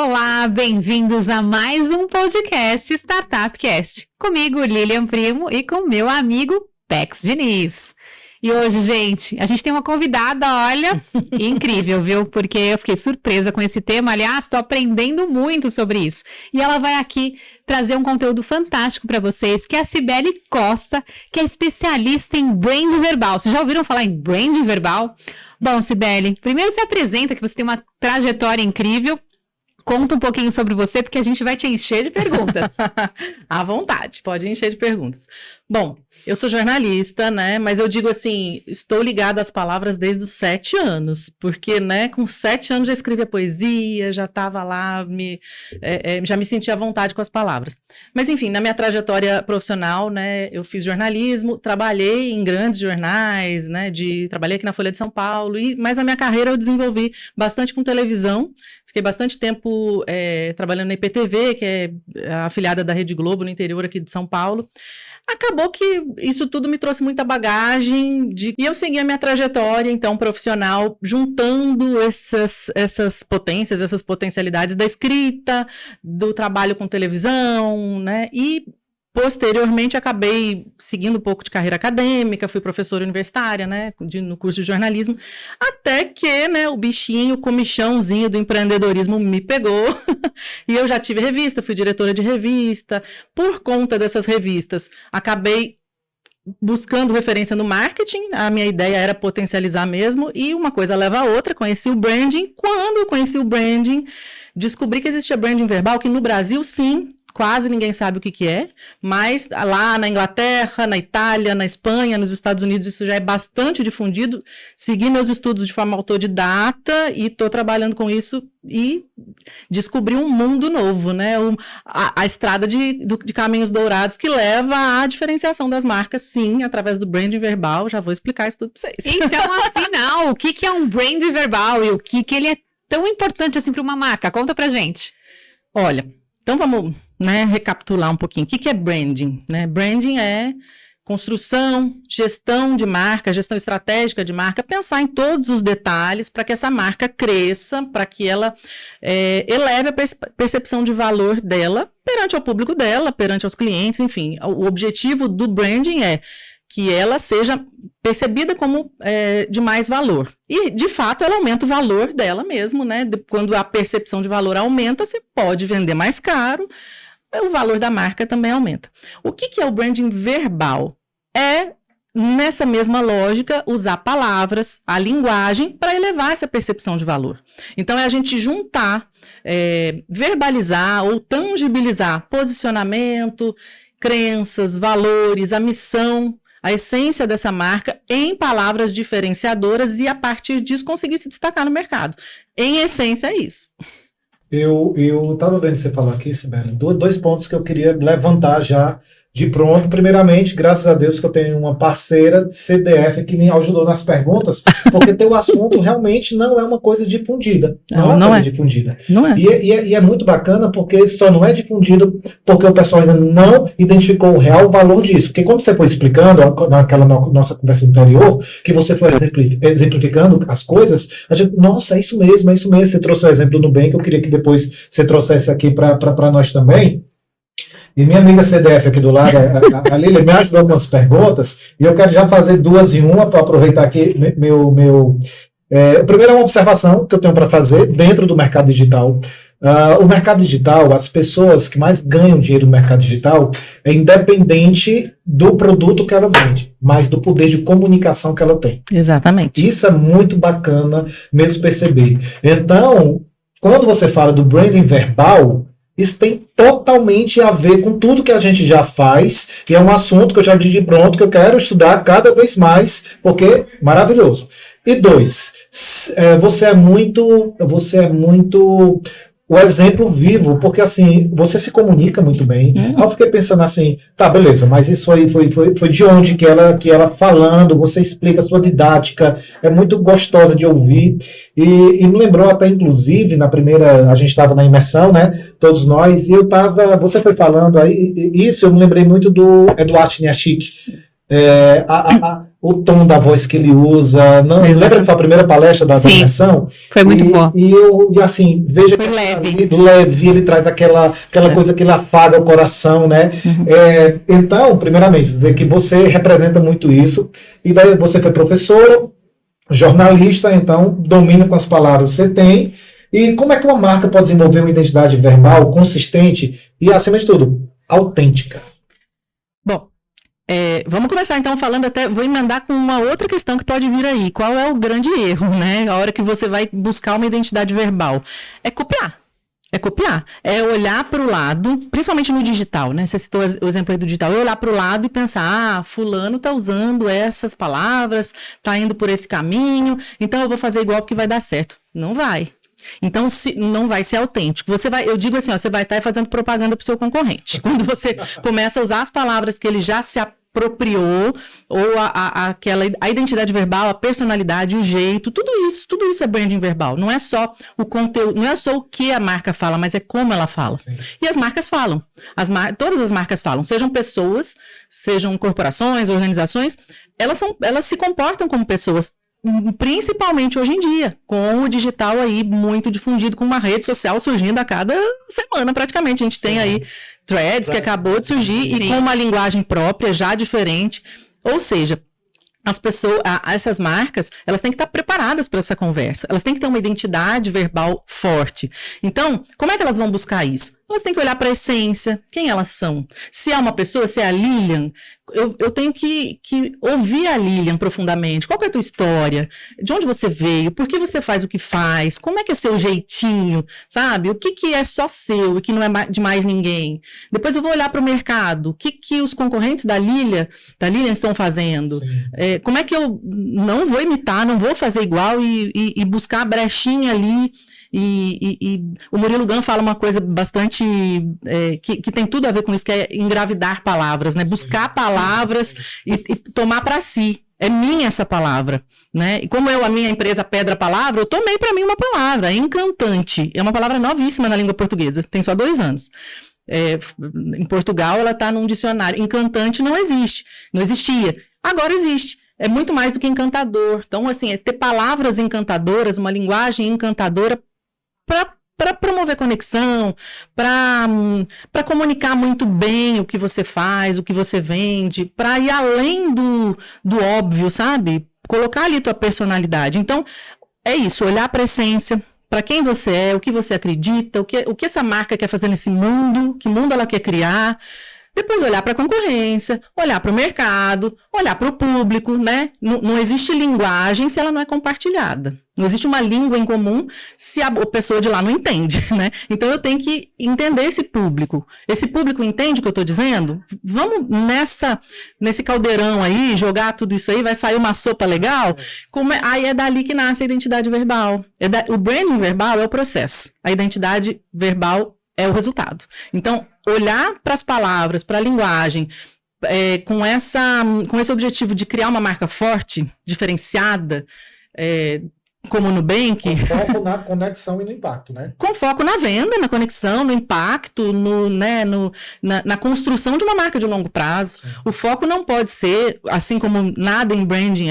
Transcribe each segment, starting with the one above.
Olá, bem-vindos a mais um podcast Startup Cast. Comigo, Lilian Primo, e com meu amigo Pex Diniz. E hoje, gente, a gente tem uma convidada, olha, incrível, viu? Porque eu fiquei surpresa com esse tema. Aliás, estou aprendendo muito sobre isso. E ela vai aqui trazer um conteúdo fantástico para vocês, que é a Cibele Costa, que é especialista em brand verbal. Vocês já ouviram falar em brand verbal? Bom, Cibele, primeiro se apresenta, que você tem uma trajetória incrível. Conta um pouquinho sobre você, porque a gente vai te encher de perguntas. À vontade, pode encher de perguntas. Bom, eu sou jornalista, né, mas eu digo assim, estou ligada às palavras desde os 7 anos, porque, né, com 7 anos já escrevia poesia, já estava lá, já me sentia à vontade com as palavras. Mas, enfim, na minha trajetória profissional, né, eu fiz jornalismo, trabalhei em grandes jornais, né, trabalhei aqui na Folha de São Paulo, mas a minha carreira eu desenvolvi bastante com televisão. Fiquei bastante tempo trabalhando na IPTV, que é a afiliada da Rede Globo no interior aqui de São Paulo. Acabou que isso tudo me trouxe muita bagagem e eu segui a minha trajetória, então, profissional, juntando essas potências, essas potencialidades da escrita, do trabalho com televisão, né, e posteriormente, acabei seguindo um pouco de carreira acadêmica, fui professora universitária, né, no curso de jornalismo, até que, né, o bichinho, o comichãozinho do empreendedorismo me pegou, e eu já tive revista, fui diretora de revista. Por conta dessas revistas, acabei buscando referência no marketing, a minha ideia era potencializar mesmo, e uma coisa leva a outra, conheci o branding. Quando eu conheci o branding, descobri que existia branding verbal, que no Brasil, sim, quase ninguém sabe o que é, mas lá na Inglaterra, na Itália, na Espanha, nos Estados Unidos, isso já é bastante difundido. Segui meus estudos de forma autodidata e estou trabalhando com isso e descobri um mundo novo, né? A estrada de caminhos dourados que leva à diferenciação das marcas, sim, através do branding verbal. Já vou explicar isso tudo para vocês. Então, afinal, o que é um brand verbal e o que ele é tão importante assim para uma marca? Conta pra gente. Olha, então vamos, né, recapitular um pouquinho. O que é branding? Né? Branding é construção, gestão de marca, gestão estratégica de marca, pensar em todos os detalhes para que essa marca cresça, para que ela eleve a percepção de valor dela perante ao público dela, perante aos clientes, enfim. O objetivo do branding é que ela seja percebida como de mais valor. E, de fato, ela aumenta o valor dela mesmo, né? Quando a percepção de valor aumenta, você pode vender mais caro, o valor da marca também aumenta. O que é o branding verbal? É, nessa mesma lógica, usar palavras, a linguagem, para elevar essa percepção de valor. Então, é a gente juntar, verbalizar ou tangibilizar posicionamento, crenças, valores, a missão, a essência dessa marca em palavras diferenciadoras e, a partir disso, conseguir se destacar no mercado. Em essência, é isso. Eu estava vendo você falar aqui, Cibele, 2 pontos que eu queria levantar já de pronto. Primeiramente, graças a Deus que eu tenho uma parceira de CDF que me ajudou nas perguntas, porque teu assunto realmente não é uma coisa difundida. Não é difundida. Não é. E é muito bacana porque só não é difundido porque o pessoal ainda não identificou o real valor disso. Porque como você foi explicando naquela nossa conversa anterior, que você foi exemplificando as coisas, a gente, nossa, é isso mesmo. Você trouxe o exemplo do Nubank, eu queria que depois você trouxesse aqui para nós também. E minha amiga CDF aqui do lado, a Lília, me ajudou com algumas perguntas, e eu quero já fazer 2 em 1 para aproveitar aqui o primeiro é uma observação que eu tenho para fazer dentro do mercado digital. O mercado digital, as pessoas que mais ganham dinheiro no mercado digital é independente do produto que ela vende, mas do poder de comunicação que ela tem. Exatamente. Isso é muito bacana mesmo perceber. Então, quando você fala do branding verbal, isso tem totalmente a ver com tudo que a gente já faz, e é um assunto que eu já disse de pronto que eu quero estudar cada vez mais, porque é maravilhoso. E 2, você é muito o exemplo vivo, porque assim, você se comunica muito bem. Aí eu fiquei pensando assim, tá, beleza, mas isso aí foi de onde que ela falando, você explica a sua didática, é muito gostosa de ouvir, e me lembrou até, inclusive, na primeira, a gente estava na imersão, né, todos nós, e você foi falando aí, isso eu me lembrei muito do Eduardo Chiniachik, o tom da voz que ele usa. Não, lembra que foi a primeira palestra da imersão? Foi muito bom. E assim, veja foi que leve, ele traz aquela coisa que ele apaga o coração, né? Uhum. Então, primeiramente, dizer que você representa muito isso, e daí você foi professora, jornalista, então, domínio com as palavras você tem. E como é que uma marca pode desenvolver uma identidade verbal consistente e, acima de tudo, autêntica? Bom, vamos começar então falando vou emendar com uma outra questão que pode vir aí. Qual é o grande erro, né? A hora que você vai buscar uma identidade verbal? É copiar. É olhar para o lado, principalmente no digital, né? Você citou o exemplo aí do digital. É olhar para o lado e pensar, fulano está usando essas palavras, está indo por esse caminho, então eu vou fazer igual porque vai dar certo. Não vai. Então, não vai ser autêntico. Eu digo assim, você vai estar fazendo propaganda para o seu concorrente. Quando você começa a usar as palavras que ele já se apropriou, ou a identidade verbal, a personalidade, o jeito, tudo isso é branding verbal. Não é só o conteúdo, não é só o que a marca fala, mas é como ela fala. Sim. E as marcas falam. Todas as marcas falam. Sejam pessoas, sejam corporações, organizações, elas se comportam como pessoas. Principalmente hoje em dia, com o digital aí muito difundido, com uma rede social surgindo a cada semana praticamente. A gente tem aí Threads, que acabou de surgir, e com uma linguagem própria, já diferente. Ou seja, as pessoas, essas marcas, elas têm que estar preparadas para essa conversa. Elas têm que ter uma identidade verbal forte. Então, como é que elas vão buscar isso? Elas têm que olhar para a essência, quem elas são. Se é uma pessoa, se é a Lilian, eu tenho que ouvir a Lilian profundamente. Qual que é a tua história? De onde você veio? Por que você faz o que faz? Como é que é seu jeitinho? Sabe? O que é só seu e que não é de mais ninguém? Depois eu vou olhar para o mercado. O que os concorrentes da Lilian estão fazendo? Como é que eu não vou imitar, não vou fazer igual e buscar a brechinha ali? E o Murilo Gun fala uma coisa bastante que tem tudo a ver com isso, que é engravidar palavras, né? Buscar palavras e tomar para si. É minha essa palavra, né? E como a minha empresa Pedra Palavra, eu tomei para mim uma palavra, encantante. É uma palavra novíssima na língua portuguesa, tem só 2 anos. Em Portugal, ela está num dicionário. Encantante não existia. Agora existe. É muito mais do que encantador. Então, assim, ter palavras encantadoras, uma linguagem encantadora para promover conexão, para comunicar muito bem o que você faz, o que você vende, para ir além do óbvio, sabe? Colocar ali tua personalidade. Então, é isso, olhar para a essência, para quem você é, o que você acredita, o que essa marca quer fazer nesse mundo, que mundo ela quer criar. Depois olhar para a concorrência, olhar para o mercado, olhar para o público, né? Não existe linguagem se ela não é compartilhada. Não existe uma língua em comum se a pessoa de lá não entende, né? Então eu tenho que entender esse público. Esse público entende o que eu estou dizendo? Vamos nesse caldeirão aí, jogar tudo isso aí, vai sair uma sopa legal? Aí é dali que nasce a identidade verbal. O branding verbal é o processo. A identidade verbal é o resultado. Então, olhar para as palavras, para a linguagem, com esse objetivo de criar uma marca forte, diferenciada, como o Nubank. Com foco na conexão e no impacto, né? Com foco na venda, na conexão, no impacto, na construção de uma marca de longo prazo. Sim. O foco não pode ser, assim como nada em branding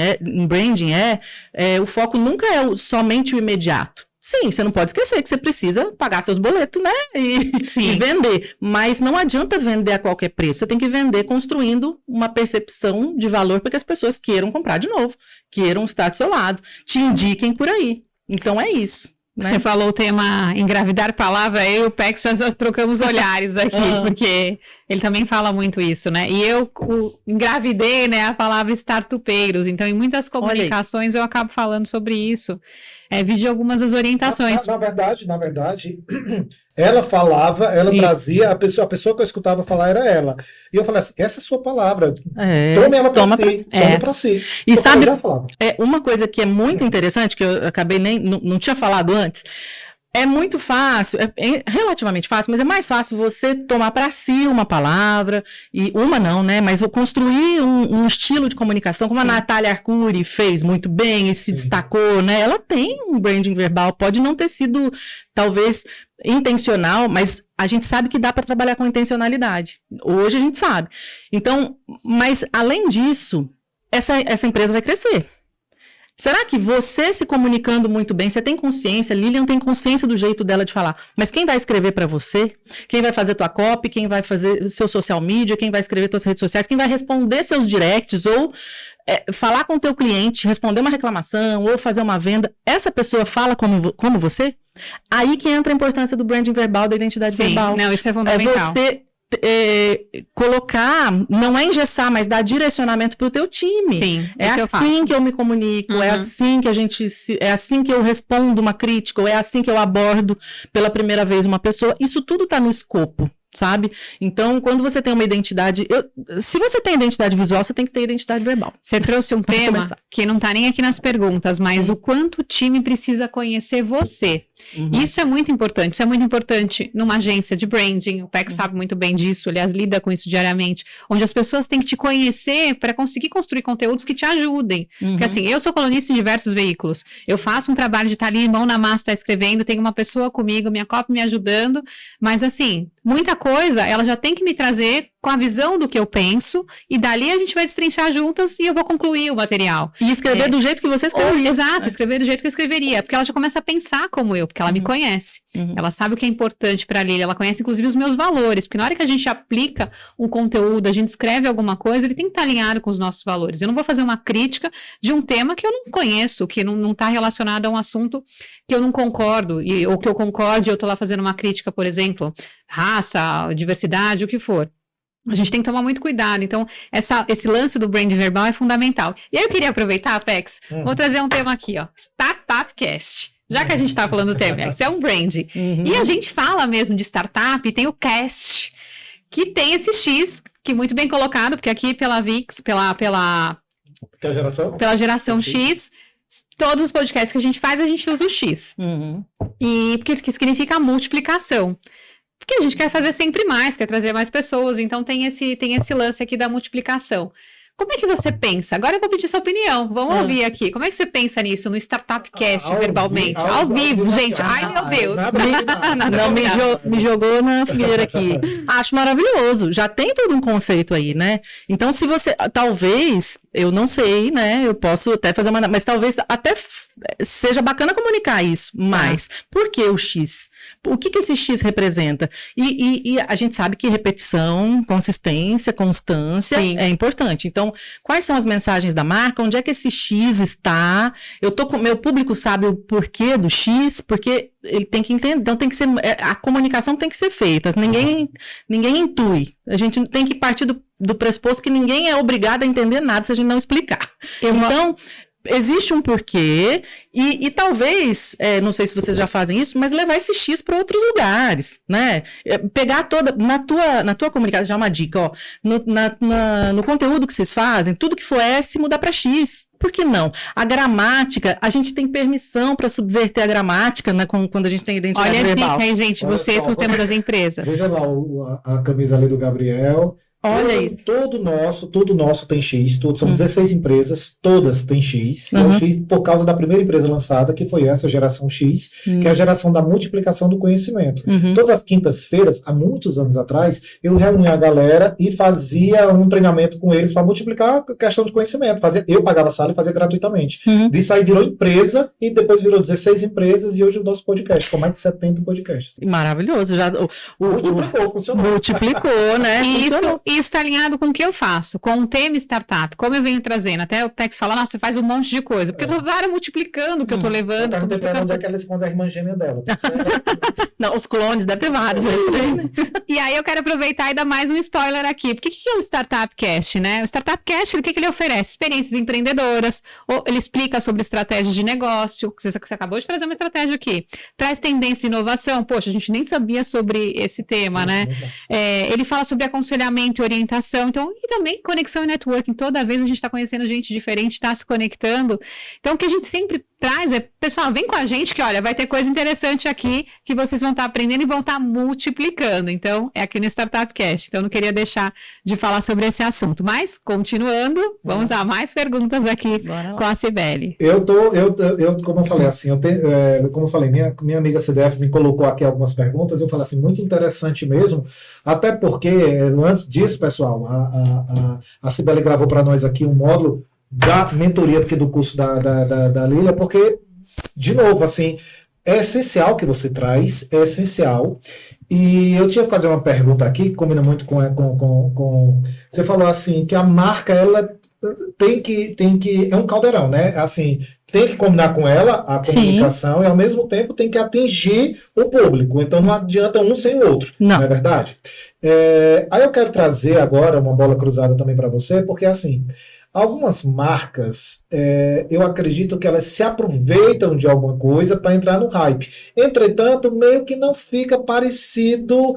o foco nunca é somente o imediato. Sim, você não pode esquecer que você precisa pagar seus boletos, né? E vender. Mas não adianta vender a qualquer preço. Você tem que vender construindo uma percepção de valor para que as pessoas queiram comprar de novo, queiram estar do seu lado, te indiquem por aí. Então é isso. Né? Você falou o tema engravidar palavra, eu e o Pex já trocamos olhares aqui, porque ele também fala muito isso, né? E eu engravidei, né, a palavra startupeiros, então em muitas comunicações eu acabo falando sobre isso. Vi de algumas das orientações. Na verdade, ela falava, ela trazia, a pessoa que eu escutava falar era ela. E eu falei assim, essa é a sua palavra, tome ela para si, tome para si. E sabe, uma coisa que é muito interessante, que eu acabei não tinha falado antes, é muito fácil, é relativamente fácil, mas é mais fácil você tomar para si uma palavra, e uma não, né? Mas vou construir um estilo de comunicação, como a Natália Arcuri fez muito bem e se destacou, né? Ela tem um branding verbal, pode não ter sido, talvez, intencional, mas a gente sabe que dá para trabalhar com intencionalidade. Hoje a gente sabe. Então, mas além disso, essa empresa vai crescer. Será que você se comunicando muito bem, você tem consciência, Lilian tem consciência do jeito dela de falar, mas quem vai escrever para você? Quem vai fazer tua copy? Quem vai fazer o seu social media? Quem vai escrever tuas redes sociais? Quem vai responder seus directs? Ou falar com o teu cliente, responder uma reclamação ou fazer uma venda? Essa pessoa fala como você? Aí que entra a importância do branding verbal, da identidade verbal. Não, isso é fundamental. Você colocar, não é engessar, mas dar direcionamento para o teu time. Sim, é assim que eu me comunico, é assim que é assim que eu respondo uma crítica, ou é assim que eu abordo pela primeira vez uma pessoa. Isso tudo está no escopo, sabe? Então, quando você tem uma identidade... se você tem identidade visual, você tem que ter identidade verbal. Você trouxe um tema que não está nem aqui nas perguntas, mas o quanto o time precisa conhecer você. Isso é muito importante. Isso é muito importante numa agência de branding. O PEC sabe muito bem disso, aliás, lida com isso diariamente. Onde as pessoas têm que te conhecer para conseguir construir conteúdos que te ajudem. Porque assim, eu sou colunista em diversos veículos. Eu faço um trabalho de estar ali, mão na massa, escrevendo, tem uma pessoa comigo, minha copy me ajudando. Mas assim, muita coisa, ela já tem que me trazer com a visão do que eu penso, e dali a gente vai destrinchar juntas e eu vou concluir o material. E escrever do jeito que você escreveria. Exato, escrever do jeito que eu escreveria, porque ela já começa a pensar como eu, porque ela me conhece. Ela sabe o que é importante para Lili, ela conhece inclusive os meus valores, porque na hora que a gente aplica um conteúdo, a gente escreve alguma coisa, ele tem que estar alinhado com os nossos valores. Eu não vou fazer uma crítica de um tema que eu não conheço, que não está relacionado a um assunto que eu não concordo, ou que eu concorde, eu estou lá fazendo uma crítica, por exemplo, raça, diversidade, o que for. A gente tem que tomar muito cuidado. Então, esse lance do brand verbal é fundamental. E aí eu queria aproveitar, Pex, vou trazer um tema aqui, ó, Startup Cast. Já que a gente está falando do tema, isso é um brand. E a gente fala mesmo de startup, e tem o cast, que tem esse X, que muito bem colocado, porque aqui pela VIX, pela geração X, todos os podcasts que a gente faz, a gente usa o X. E porque significa multiplicação. Porque a gente quer fazer sempre mais, quer trazer mais pessoas, então tem esse lance aqui da multiplicação. Como é que você pensa? Agora eu vou pedir sua opinião, vamos ouvir aqui. Como é que você pensa nisso, no Startup Cast, verbalmente? Ao vivo, gente. Ai, meu Deus. Me jogou na fogueira aqui. Acho maravilhoso. Já tem todo um conceito aí, né? Então, se você... Talvez, eu não sei, né? Eu posso até fazer uma... Mas talvez até seja bacana comunicar isso mais. Por que o X? O que esse X representa? E a gente sabe que repetição, consistência, constância é importante. Então, quais são as mensagens da marca? Onde é que esse X está? Meu público sabe o porquê do X, porque ele tem que entender. Então, tem que ser, a comunicação tem que ser feita. Ninguém intui. A gente tem que partir do pressuposto que ninguém é obrigado a entender nada se a gente não explicar. Então, existe um porquê e talvez, não sei se vocês já fazem isso, mas levar esse X para outros lugares, né? Pegar na tua comunicação, já uma dica, ó, no conteúdo que vocês fazem, tudo que for S, mudar para X. Por que não? A gramática, a gente tem permissão para subverter a gramática, né, quando a gente tem identidade verbal. Olha a dica aí, gente, vocês com o tema das empresas. Veja lá a camisa ali do Gabriel. Olha isso. Todo nosso tem X, são 16 empresas, todas têm X. É o X por causa da primeira empresa lançada, que foi essa geração X, que é a geração da multiplicação do conhecimento. Todas as quintas-feiras, há muitos anos atrás, eu reunia a galera e fazia um treinamento com eles para multiplicar a questão de conhecimento. Eu pagava sala e fazia gratuitamente. Disso aí virou empresa e depois virou 16 empresas e hoje o nosso podcast, com mais de 70 podcasts. Maravilhoso. Já, funcionou. Multiplicou, né? Isso está alinhado com o que eu faço, com o tema startup, como eu venho trazendo. Até o Pex fala, nossa, você faz um monte de coisa, porque eu estou toda hora multiplicando o que eu estou levando. Onde é que ela esconde a irmã gêmea dela? Não, os clones, deve ter vários. E aí eu quero aproveitar e dar mais um spoiler aqui. Porque o que é o Startup Cast, né? O Startup Cast, o que ele oferece? Experiências empreendedoras, ou ele explica sobre estratégias de negócio, que você acabou de trazer uma estratégia aqui. Traz tendência de inovação. Poxa, a gente nem sabia sobre esse tema, né? Ele fala sobre aconselhamento orientação, então, e também conexão e networking, toda vez a gente está conhecendo gente diferente, está se conectando, então o que a gente sempre traz é, pessoal, vem com a gente que, olha, vai ter coisa interessante aqui que vocês vão estar aprendendo e vão estar multiplicando. Então, é aqui no Startup Cast. Então, não queria deixar de falar sobre esse assunto. Mas, continuando, vamos a mais perguntas aqui com a Cibele. Eu como eu falei assim, como eu falei, minha amiga CDF me colocou aqui algumas perguntas, eu falei assim, muito interessante mesmo, até porque, antes disso, pessoal, a Cibele gravou para nós aqui um módulo da mentoria aqui do curso da Lília, porque, de novo, assim, é essencial que você traz, é essencial. E eu tinha que fazer uma pergunta aqui, que combina muito com você falou assim, que a marca, ela tem que é um caldeirão, né? Assim, tem que combinar com ela a comunicação. Sim. E, ao mesmo tempo, tem que atingir o público. Então, não adianta um sem o outro, não é verdade? Aí eu quero trazer agora uma bola cruzada também para você, porque, assim, algumas marcas, eu acredito que elas se aproveitam de alguma coisa para entrar no hype. Entretanto, meio que não fica parecido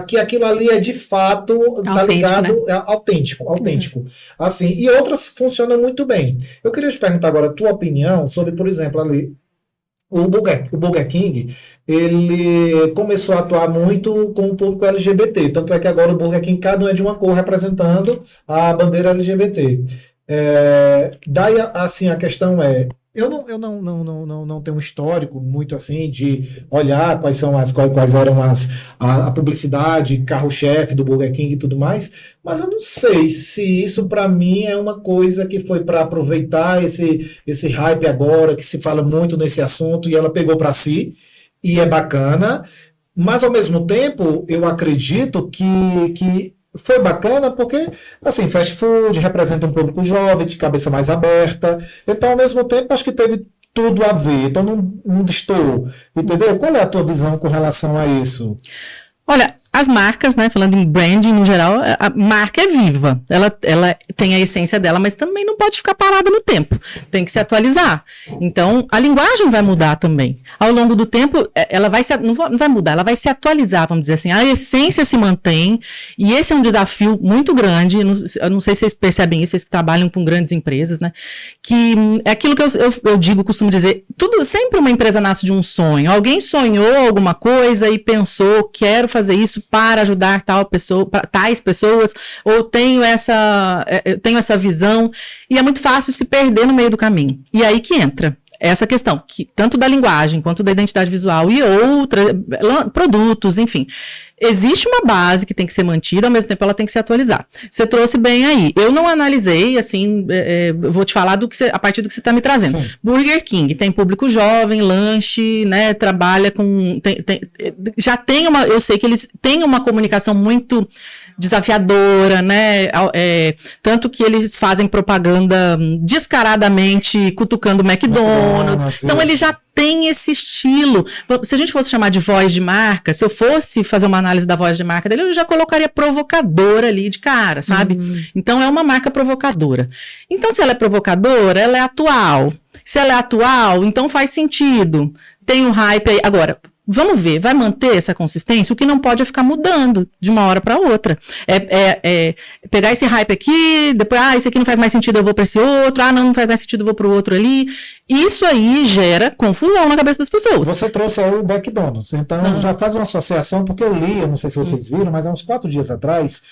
que aquilo ali é de fato tá ligado, né? Autêntico. Assim, e outras funcionam muito bem. Eu queria te perguntar agora a tua opinião sobre, por exemplo, ali, o Burger King, ele começou a atuar muito com o público LGBT, tanto é que agora o Burger King, cada um é de uma cor representando a bandeira LGBT. Daí, assim, a questão é, eu não tenho um histórico muito assim de olhar quais eram a publicidade, carro-chefe do Burger King e tudo mais, mas eu não sei se isso para mim é uma coisa que foi para aproveitar esse hype agora, que se fala muito nesse assunto e ela pegou para si, e é bacana, mas ao mesmo tempo eu acredito que foi bacana porque, assim, fast food representa um público jovem, de cabeça mais aberta, então ao mesmo tempo acho que teve tudo a ver, então não estou, entendeu? Qual é a tua visão com relação a isso? Olha, as marcas, né, falando em branding no geral, a marca é viva, ela tem a essência dela, mas também não pode ficar parada no tempo, tem que se atualizar. Então, a linguagem vai mudar também. Ao longo do tempo, ela não vai mudar, ela vai se atualizar, vamos dizer assim, a essência se mantém, e esse é um desafio muito grande, eu não sei se vocês percebem isso, vocês que trabalham com grandes empresas, né, que é aquilo que eu digo, costumo dizer, sempre uma empresa nasce de um sonho, alguém sonhou alguma coisa e pensou, quero fazer isso para ajudar tais pessoas, ou tenho essa visão, e é muito fácil se perder no meio do caminho. E aí que entra essa questão, que tanto da linguagem, quanto da identidade visual e outros produtos, enfim. Existe uma base que tem que ser mantida, ao mesmo tempo ela tem que se atualizar. Você trouxe bem aí. Eu não analisei, assim, vou te falar a partir do que você está me trazendo. Sim. Burger King tem público jovem, lanche, né, trabalha com... eu sei que eles têm uma comunicação muito desafiadora, né, tanto que eles fazem propaganda descaradamente cutucando o McDonald's. Então ele já tem esse estilo. Se a gente fosse chamar de voz de marca, se eu fosse fazer uma análise da voz de marca dele, eu já colocaria provocadora ali de cara, sabe? Então é uma marca provocadora. Então se ela é provocadora, ela é atual. Se ela é atual, então faz sentido. Tem um hype aí. Agora, vamos ver, vai manter essa consistência? O que não pode é ficar mudando de uma hora para outra. Pegar esse hype aqui, depois, esse aqui não faz mais sentido, eu vou para esse outro, não faz mais sentido, eu vou para o outro ali. Isso aí gera confusão na cabeça das pessoas. Você trouxe aí o McDonald's, então já faz uma associação, porque eu não sei se vocês viram, mas há uns 4 dias atrás,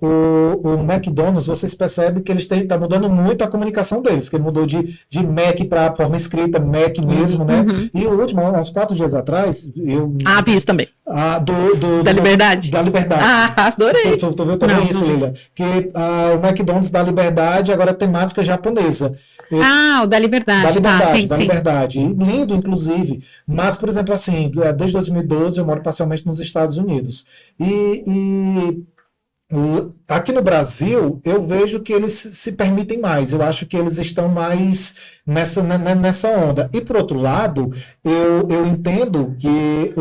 o McDonald's, vocês percebem que eles estão mudando muito a comunicação deles, que ele mudou de Mac para forma escrita, Mac mesmo, né? E o último, uns 4 dias atrás, vi isso também. Da Liberdade. Da Liberdade. Adorei. Tô vendo também isso, Lilia. Que o McDonald's da Liberdade agora é temática japonesa. O da Liberdade. Da Liberdade. Lindo, inclusive. Mas, por exemplo, assim, desde 2012 eu moro parcialmente nos Estados Unidos. Aqui no Brasil, eu vejo que eles se permitem mais. Eu acho que eles estão mais nessa onda. E, por outro lado, eu entendo que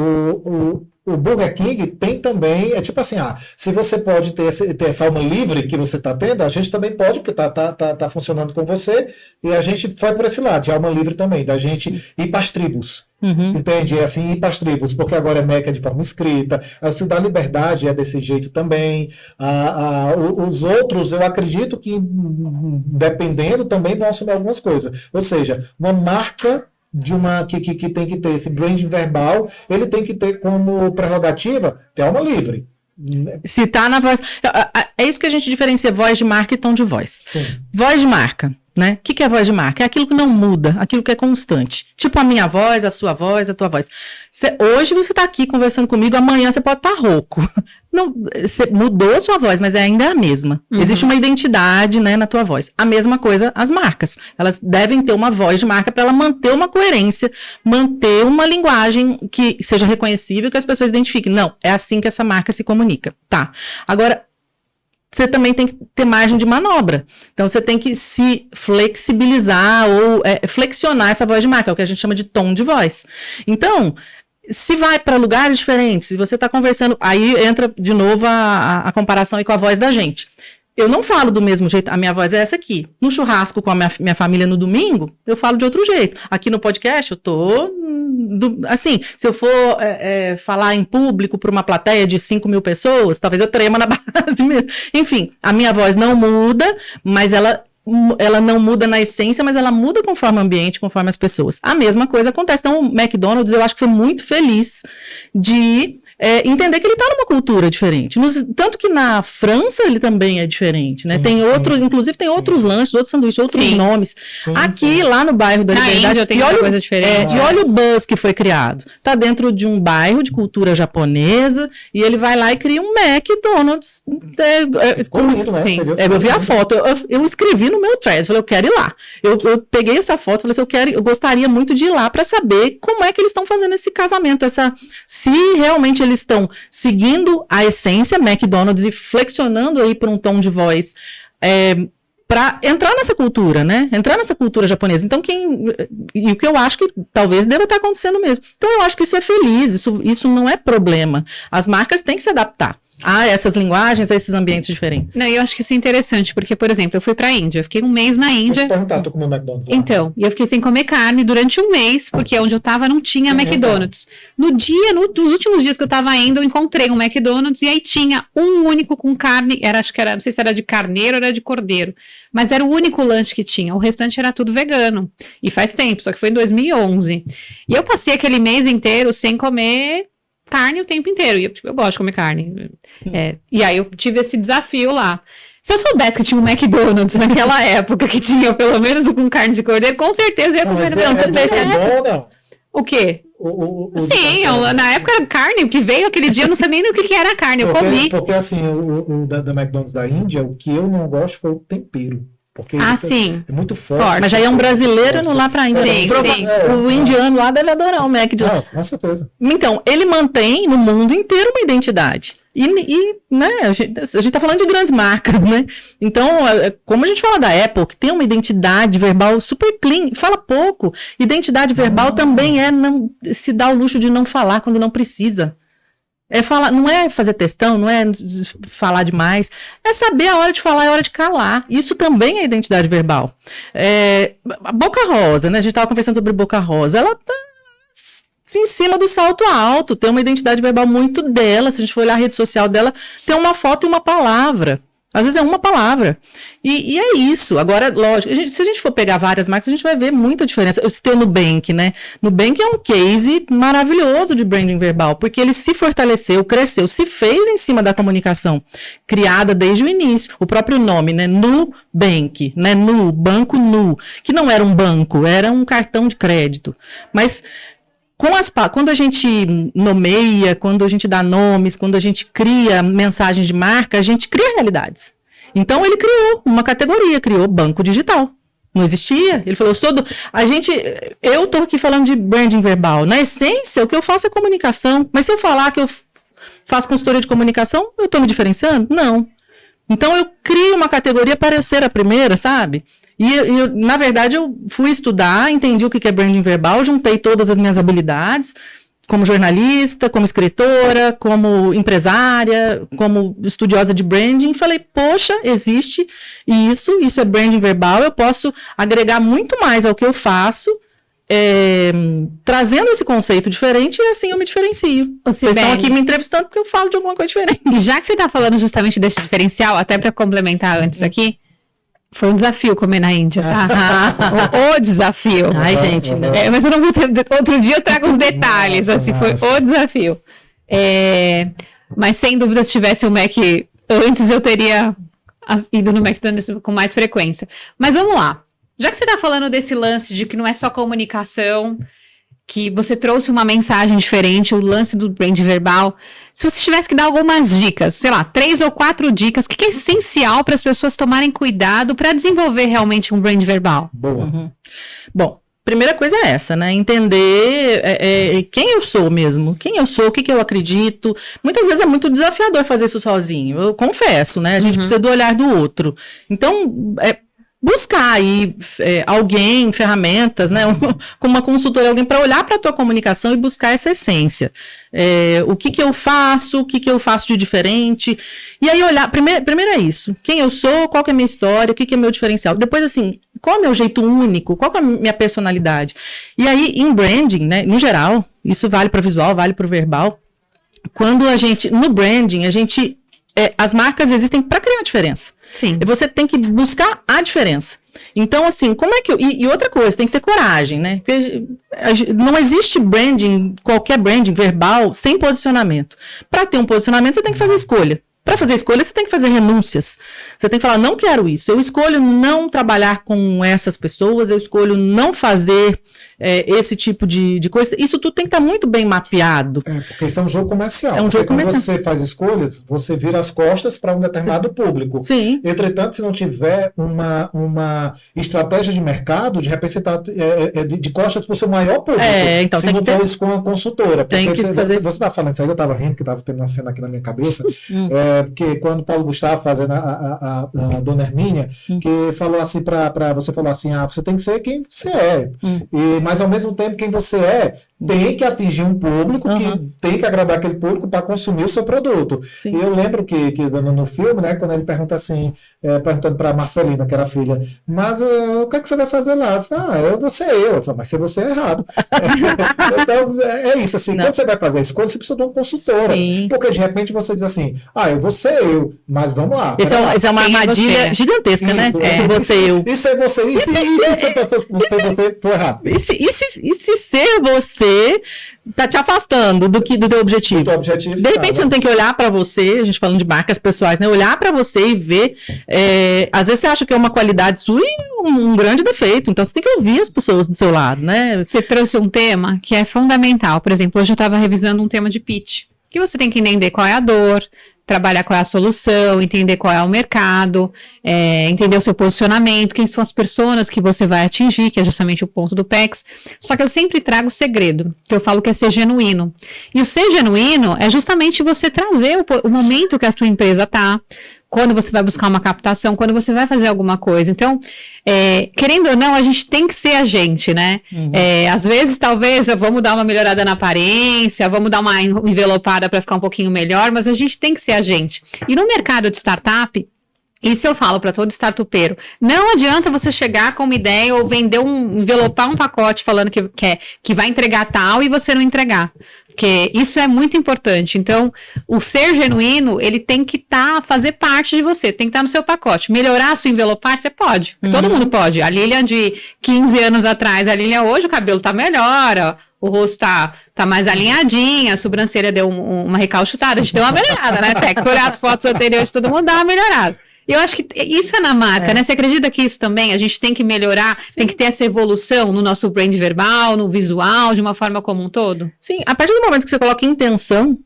o Burger King tem também, tipo assim, se você pode ter essa alma livre que você está tendo, a gente também pode, porque tá funcionando com você, e a gente foi por esse lado, de alma livre também, da gente ir para as tribos. Entende? Assim, ir para as tribos, porque agora é Meca de forma escrita, o da Liberdade é desse jeito também, os outros, eu acredito que, dependendo, também vão assumir algumas coisas. Ou seja, uma marca de uma que tem que ter esse branding verbal, ele tem que ter como prerrogativa ter alma livre. Se tá na voz... É isso que a gente diferencia voz de marca e tom de voz. Sim. Voz de marca, né? O que é voz de marca? É aquilo que não muda, aquilo que é constante. Tipo a minha voz, a sua voz, a tua voz. Hoje você tá aqui conversando comigo, amanhã você pode estar rouco. Não, você mudou a sua voz, mas ainda é a mesma. Existe uma identidade, né, na tua voz. A mesma coisa as marcas. Elas devem ter uma voz de marca para ela manter uma coerência, manter uma linguagem que seja reconhecível, que as pessoas identifiquem. Não, é assim que essa marca se comunica. Tá. Agora, você também tem que ter margem de manobra. Então, você tem que se flexibilizar ou flexionar essa voz de marca, é o que a gente chama de tom de voz. Então, se vai para lugares diferentes, se você está conversando, aí entra de novo a comparação aí com a voz da gente. Eu não falo do mesmo jeito, a minha voz é essa aqui. No churrasco com a minha família no domingo, eu falo de outro jeito. Aqui no podcast, eu tô... assim, se eu for falar em público para uma plateia de 5 mil pessoas, talvez eu trema na base mesmo. Enfim, a minha voz não muda, mas ela não muda na essência, mas ela muda conforme o ambiente, conforme as pessoas. A mesma coisa acontece. Então, o McDonald's, eu acho que foi muito feliz de entender que ele está numa cultura diferente. Tanto que na França ele também é diferente, né? Tem outros, inclusive tem outros lanches, outros sanduíches, outros nomes. Aqui, lá no bairro da Liberdade, Índia, tem outra coisa diferente. E olha o buzz que foi criado. Está dentro de um bairro de cultura japonesa e ele vai lá e cria um McDonald's. Ficou lindo, né? Sim. Eu vi a foto, eu escrevi no meu thread, falei, eu quero ir lá. Eu peguei essa foto, falei assim, eu gostaria muito de ir lá para saber como é que eles estão fazendo esse casamento, se realmente eles estão seguindo a essência McDonald's e flexionando aí para um tom de voz para entrar nessa cultura, né? Entrar nessa cultura japonesa. Então, e o que eu acho que talvez deva estar acontecendo mesmo. Então, eu acho que isso é feliz, isso não é problema. As marcas têm que se adaptar a essas linguagens, a esses ambientes diferentes. Não, eu acho que isso é interessante, porque, por exemplo, eu fui pra Índia, eu fiquei um mês na Índia. Deixa eu te perguntar, tu comeu McDonald's lá? Então, e eu fiquei sem comer carne durante um mês, porque onde eu tava não tinha McDonald's. Nos últimos dias que eu tava indo, eu encontrei um McDonald's e aí tinha um único com carne, acho que era, não sei se era de carneiro ou era de cordeiro, mas era o único lanche que tinha, o restante era tudo vegano. E faz tempo, só que foi em 2011. E eu passei aquele mês inteiro sem comer carne o tempo inteiro, e eu gosto de comer carne. E aí eu tive esse desafio lá. Se eu soubesse que tinha um McDonald's naquela época, que tinha pelo menos com carne de cordeiro, com certeza eu ia comer. Não. O quê? Sim, na época era carne, o que veio aquele dia, eu não sabia nem o que era carne, eu comi. Porque assim, o da McDonald's da Índia, o que eu não gosto foi o tempero. Porque sim. É muito forte. Mas já é um brasileiro indo lá pra Índia. O indiano lá deve adorar o Mac de lá. Com certeza. Então, ele mantém no mundo inteiro uma identidade. E né, a gente tá falando de grandes marcas, né? Então, como a gente fala da Apple, que tem uma identidade verbal super clean, fala pouco. Identidade verbal também não se dá o luxo de não falar quando não precisa. Não é fazer textão, não é falar demais, é saber a hora de falar e a hora de calar. Isso também é identidade verbal. A Boca Rosa, né? A gente estava conversando sobre Boca Rosa, ela tá em cima do salto alto, tem uma identidade verbal muito dela. Se a gente for olhar a rede social dela, tem uma foto e uma palavra. Às vezes é uma palavra. E é isso. Agora, lógico, se a gente for pegar várias marcas, a gente vai ver muita diferença. Eu citei o Nubank, né? Nubank é um case maravilhoso de branding verbal, porque ele se fortaleceu, cresceu, se fez em cima da comunicação, criada desde o início. O próprio nome, né? Nubank, né? Banco Nu, que não era um banco, era um cartão de crédito. Mas quando a gente nomeia, quando a gente dá nomes, quando a gente cria mensagens de marca, a gente cria realidades. Então, ele criou uma categoria, criou banco digital. Não existia. Ele falou, eu estou aqui falando de branding verbal. Na essência, o que eu faço é comunicação. Mas se eu falar que eu faço consultoria de comunicação, eu estou me diferenciando? Não. Então, eu crio uma categoria para eu ser a primeira, sabe? E na verdade, eu fui estudar, entendi o que é branding verbal, juntei todas as minhas habilidades, como jornalista, como escritora, como empresária, como estudiosa de branding, e falei, poxa, existe isso é branding verbal, eu posso agregar muito mais ao que eu faço, trazendo esse conceito diferente, e assim eu me diferencio. Vocês estão aqui me entrevistando porque eu falo de alguma coisa diferente. E já que você está falando justamente desse diferencial, até para complementar antes aqui, Foi um desafio comer na Índia, tá? o desafio. Ai, gente. Mas eu não vou ter... Outro dia eu trago os detalhes, assim, foi o desafio. Mas sem dúvida, se tivesse o Mac antes, eu teria ido no McDonald's com mais frequência. Mas vamos lá. Já que você tá falando desse lance de que não é só comunicação, que você trouxe uma mensagem diferente, o lance do brand verbal, se você tivesse que dar algumas dicas, sei lá, 3 ou 4 dicas, o que é essencial para as pessoas tomarem cuidado para desenvolver realmente um brand verbal? Boa. Uhum. Bom, primeira coisa é essa, né? Entender quem eu sou mesmo, quem eu sou, o que eu acredito. Muitas vezes é muito desafiador fazer isso sozinho, eu confesso, né? A gente precisa do olhar do outro. Então, buscar aí alguém, ferramentas, né, como uma consultora, alguém para olhar para a tua comunicação e buscar essa essência. O que eu faço, o que eu faço de diferente. E aí olhar, primeiro é isso, quem eu sou, qual que é a minha história, o que é meu diferencial. Depois, assim, qual é o meu jeito único, qual que é a minha personalidade. E aí, em branding, né, no geral, isso vale para o visual, vale para o verbal. Quando no branding, as marcas existem para criar diferença. Sim. Você tem que buscar a diferença. Então, assim, como é que... E outra coisa, tem que ter coragem, né? Porque não existe branding, qualquer branding verbal, sem posicionamento. Para ter um posicionamento, você tem que fazer escolha. Para fazer escolha, você tem que fazer renúncias. Você tem que falar, não quero isso. Eu escolho não trabalhar com essas pessoas, eu escolho não fazer esse tipo de coisa. Isso tudo tem que estar muito bem mapeado. Porque isso é um jogo comercial. É um jogo comercial. Quando você faz escolhas, você vira as costas para um determinado público. Sim. Entretanto, se não tiver uma estratégia de mercado, de repente você está de costas para o seu maior público. Então se tem não que for isso com a consultora. Tem que fazer isso. Você está falando isso aí, eu estava rindo, que estava tendo uma cena aqui na minha cabeça. Porque quando o Paulo Gustavo fazendo a Dona Hermínia, que falou assim você falou assim, você tem que ser quem você é. Mas ao mesmo tempo quem você é tem que atingir um público, que tem que agradar aquele público para consumir o seu produto. Sim. E eu lembro que no filme, né, quando ele pergunta assim, perguntando para Marcelina, que era a filha, mas o que é que você vai fazer lá? Eu disse, eu vou ser eu. Eu disse, mas se você é errado. Então, é isso, assim, quando você vai fazer a escolha, você precisa de uma consultora. Sim. Porque de repente você diz assim, eu vou ser eu, mas vamos lá. Isso é uma armadilha gigantesca, né? Se você eu. Isso é você, isso é você, foi errado. E se ser você tá te afastando do teu objetivo. De repente você não tem que olhar para você, a gente falando de marcas pessoais, né? Olhar para você e ver, às vezes você acha que é uma qualidade sua e um grande defeito, então você tem que ouvir as pessoas do seu lado, né? Você trouxe um tema que é fundamental, por exemplo, hoje eu estava revisando um tema de pitch, que você tem que entender qual é a dor, trabalhar qual é a solução, entender qual é o mercado, entender o seu posicionamento, quem são as pessoas que você vai atingir, que é justamente o ponto do PEX. Só que eu sempre trago o segredo, que eu falo que é ser genuíno. E o ser genuíno é justamente você trazer o momento que a sua empresa está, quando você vai buscar uma captação, quando você vai fazer alguma coisa. Então, querendo ou não, a gente tem que ser a gente, né? Às vezes, talvez, vamos dar uma melhorada na aparência, vamos dar uma envelopada para ficar um pouquinho melhor, mas a gente tem que ser a gente. E no mercado de startup, isso eu falo para todo startupeiro, não adianta você chegar com uma ideia ou envelopar um pacote falando que vai entregar tal e você não entregar. Porque isso é muito importante. Então, o ser genuíno, ele tem que fazer parte de você, tem que estar no seu pacote. Melhorar a sua envelopar, você pode. Todo mundo pode. A Lilian de 15 anos atrás, a Lilian hoje, o cabelo tá melhor, ó, o rosto tá mais alinhadinho, a sobrancelha deu uma recalchutada, a gente deu uma melhorada, né, Tex? Olhar as fotos anteriores de todo mundo, dá uma melhorada. Eu acho que isso é na marca, né? Você acredita que isso também, a gente tem que melhorar, tem que ter essa evolução no nosso brand verbal, no visual, de uma forma como um todo? Sim, a partir do momento que você coloca intenção,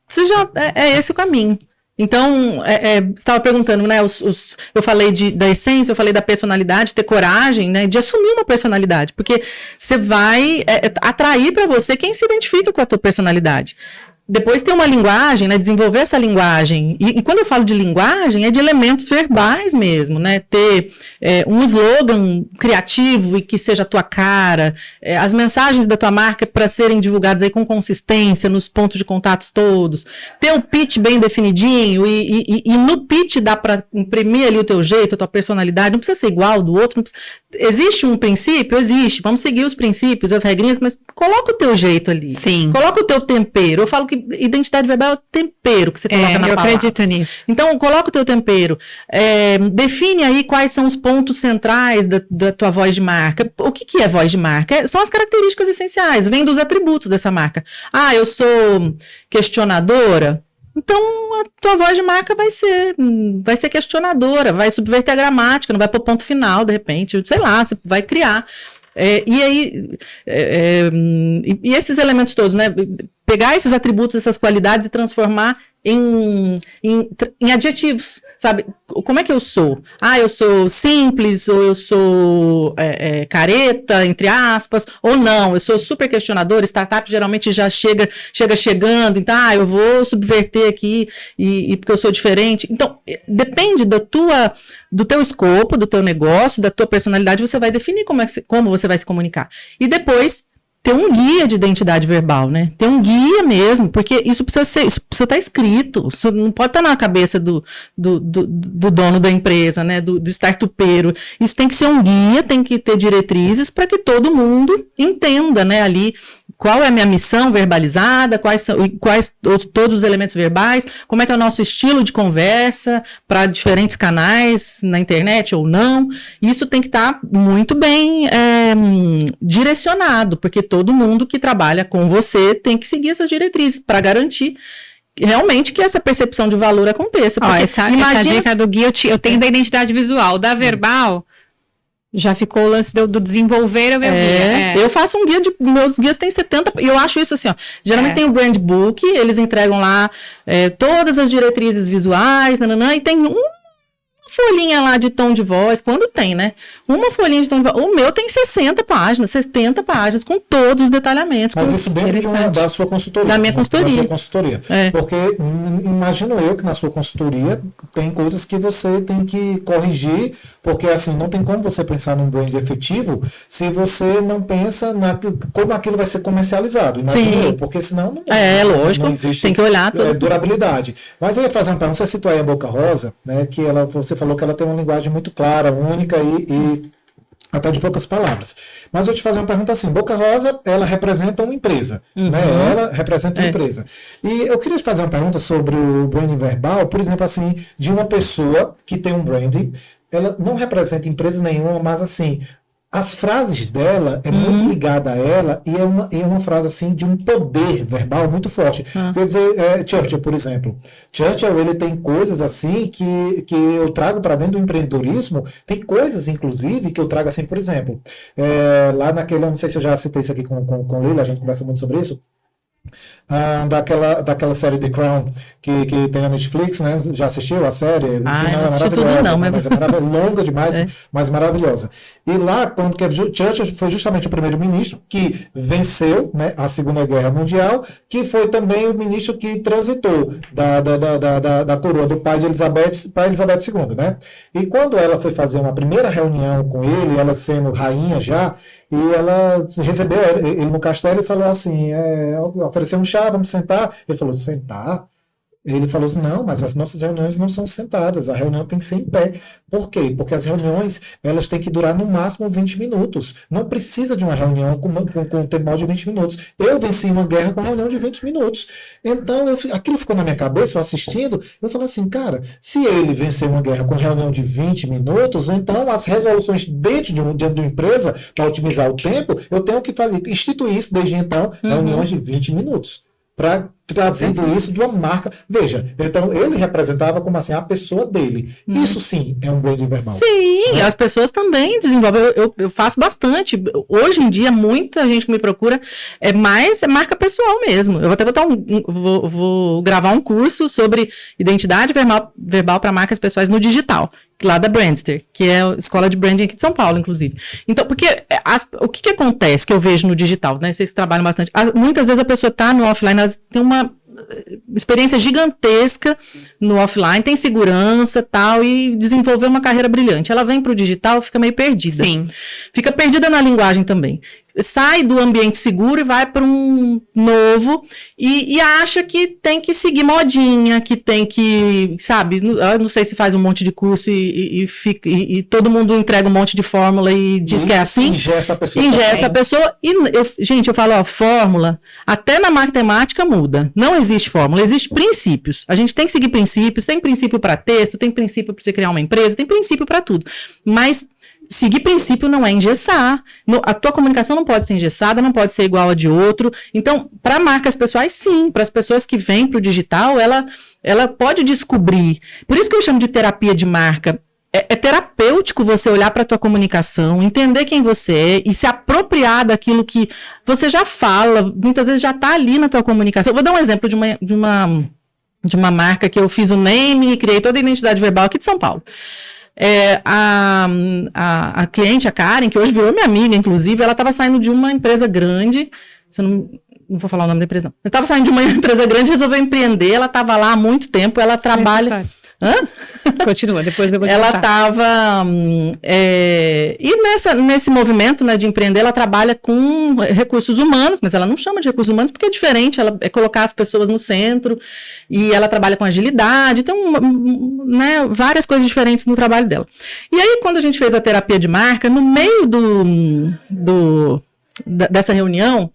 você já é esse o caminho. Então, você estava perguntando, né? Eu falei da essência, eu falei da personalidade, ter coragem, né? De assumir uma personalidade, porque você vai atrair para você quem se identifica com a tua personalidade. Depois tem uma linguagem, né, desenvolver essa linguagem, e quando eu falo de linguagem, é de elementos verbais mesmo, né, ter um slogan criativo e que seja a tua cara, as mensagens da tua marca para serem divulgadas aí com consistência nos pontos de contatos todos, ter o pitch bem definidinho, e no pitch dá para imprimir ali o teu jeito, a tua personalidade, não precisa ser igual ao do outro, Existe um princípio? Existe. Vamos seguir os princípios, as regrinhas, mas coloca o teu jeito ali. Sim. Coloca o teu tempero. Eu falo que identidade verbal é o tempero que você coloca na palavra. Eu acredito nisso. Então, coloca o teu tempero. Define aí quais são os pontos centrais da tua voz de marca. O que é voz de marca? São as características essenciais, vem dos atributos dessa marca. Eu sou questionadora. Então, a tua voz de marca vai ser questionadora, vai subverter a gramática, não vai pôr ponto final, de repente, sei lá, você vai criar. E esses elementos todos, né? Pegar esses atributos, essas qualidades e transformar em adjetivos, sabe? Como é que eu sou? Eu sou simples, ou eu sou careta, entre aspas, ou não, eu sou super questionador, startup geralmente já chega chegando, então, eu vou subverter aqui, e porque eu sou diferente. Então, depende do teu escopo, do teu negócio, da tua personalidade, você vai definir como você vai se comunicar. E depois, ter um guia de identidade verbal, né? Ter um guia mesmo, porque isso precisa estar escrito, isso não pode estar na cabeça do dono da empresa, né? Do startupeiro. Isso tem que ser um guia, tem que ter diretrizes para que todo mundo entenda, né? Ali qual é a minha missão verbalizada, quais todos os elementos verbais, como é que é o nosso estilo de conversa para diferentes canais na internet ou não. Isso tem que estar muito bem direcionado, porque todo mundo que trabalha com você tem que seguir essas diretrizes para garantir realmente que essa percepção de valor aconteça. Essa dica do guia eu tenho da identidade visual, da verbal. Já ficou o lance do desenvolver o meu guia. Eu faço um guia, meus guias têm 70, e eu acho isso assim, geralmente tem o brand book, eles entregam lá todas as diretrizes visuais, e tem uma folhinha lá de tom de voz, quando tem, né? Uma folhinha de tom de voz. O meu tem 60 páginas, 70 páginas, com todos os detalhamentos. Mas isso dentro da sua consultoria. Da minha consultoria. Da sua consultoria. Porque imagino eu que na sua consultoria tem coisas que você tem que corrigir, porque assim, não tem como você pensar num brand efetivo se você não pensa como aquilo vai ser comercializado. Sim. Porque senão lógico, não existe tem que olhar durabilidade. Mas eu ia fazer uma pergunta, você citou aí a Boca Rosa, né, que você falou que ela tem uma linguagem muito clara, única e até de poucas palavras. Mas eu te fazer uma pergunta assim, Boca Rosa, ela representa uma empresa, né? Ela representa uma empresa. E eu queria te fazer uma pergunta sobre o branding verbal, por exemplo, assim, de uma pessoa que tem um branding, ela não representa empresa nenhuma, mas assim, as frases dela é muito ligada a ela e é uma frase assim de um poder verbal muito forte. Quer dizer, Churchill, por exemplo. Churchill, ele tem coisas assim que eu trago para dentro do empreendedorismo. Tem coisas, inclusive, que eu trago assim, por exemplo. Lá naquele, não sei se eu já citei isso aqui com o Lila, a gente conversa muito sobre isso. Daquela série The Crown que tem na Netflix, né? Já assistiu a série? Não assisti tudo não, mas é longa demais, mas maravilhosa. E lá, quando Churchill foi justamente o primeiro-ministro que venceu, né, a Segunda Guerra Mundial, que foi também o ministro que transitou da coroa do pai de Elizabeth para Elizabeth II, né? E quando ela foi fazer uma primeira reunião com ele, ela sendo rainha já, e ela recebeu ele no castelo e falou assim, ofereceu um chá, vamos sentar. Ele falou, sentar? Ele falou assim, não, mas as nossas reuniões não são sentadas, a reunião tem que ser em pé. Por quê? Porque as reuniões, elas têm que durar no máximo 20 minutos. Não precisa de uma reunião com um tempo de 20 minutos. Eu venci uma guerra com uma reunião de 20 minutos. Então, aquilo ficou na minha cabeça, eu assistindo, eu falei assim, cara, se ele venceu uma guerra com reunião de 20 minutos, então as resoluções dentro de uma empresa, para otimizar o tempo, eu tenho que instituir isso desde então, reuniões de 20 minutos. Para trazendo isso de uma marca. Veja, então ele representava como assim, a pessoa dele. Isso sim é um branding verbal. Sim, as pessoas também desenvolvem. Eu faço bastante. Hoje em dia, muita gente que me procura é marca pessoal mesmo. Eu vou até vou gravar um curso sobre identidade verbal para marcas pessoais no digital, lá da Brandster, que é a escola de branding aqui de São Paulo, inclusive. Então, porque o que acontece que eu vejo no digital, né? Vocês que trabalham bastante. Muitas vezes a pessoa está no offline, ela tem experiência gigantesca no offline, tem segurança tal, e desenvolveu uma carreira brilhante. Ela vem para o digital, fica meio perdida. Sim. Fica perdida na linguagem também. Sai do ambiente seguro e vai para um novo e acha que tem que seguir modinha, que tem que, sabe, eu não sei se faz um monte de curso e todo mundo entrega um monte de fórmula e diz que é assim. Engessa a pessoa. Engessa a pessoa. E gente, eu falo, fórmula, até na matemática muda. Não existe fórmula, existem princípios. A gente tem que seguir princípios, tem princípio para texto, tem princípio para você criar uma empresa, tem princípio para tudo. Mas seguir princípio não é engessar. A tua comunicação não pode ser engessada, não pode ser igual a de outro. Então, para marcas pessoais, sim. Para as pessoas que vêm para o digital, ela pode descobrir. Por isso que eu chamo de terapia de marca. É terapêutico você olhar para a tua comunicação, entender quem você é e se apropriar daquilo que você já fala, muitas vezes já está ali na tua comunicação. Eu vou dar um exemplo de uma marca que eu fiz o name e criei toda a identidade verbal aqui de São Paulo. A cliente, a Karen, que hoje virou minha amiga, inclusive, ela estava saindo de uma empresa grande, não vou falar o nome da empresa, não. Ela estava saindo de uma empresa grande, resolveu empreender, ela estava lá há muito tempo, ela trabalha... Hã? Continua, depois eu vou te Ela contar. estava... e nesse movimento, né, de empreender, ela trabalha com recursos humanos, mas ela não chama de recursos humanos porque é diferente, ela é colocar as pessoas no centro, e ela trabalha com agilidade, tem né, várias coisas diferentes no trabalho dela. E aí, quando a gente fez a terapia de marca, no meio dessa reunião,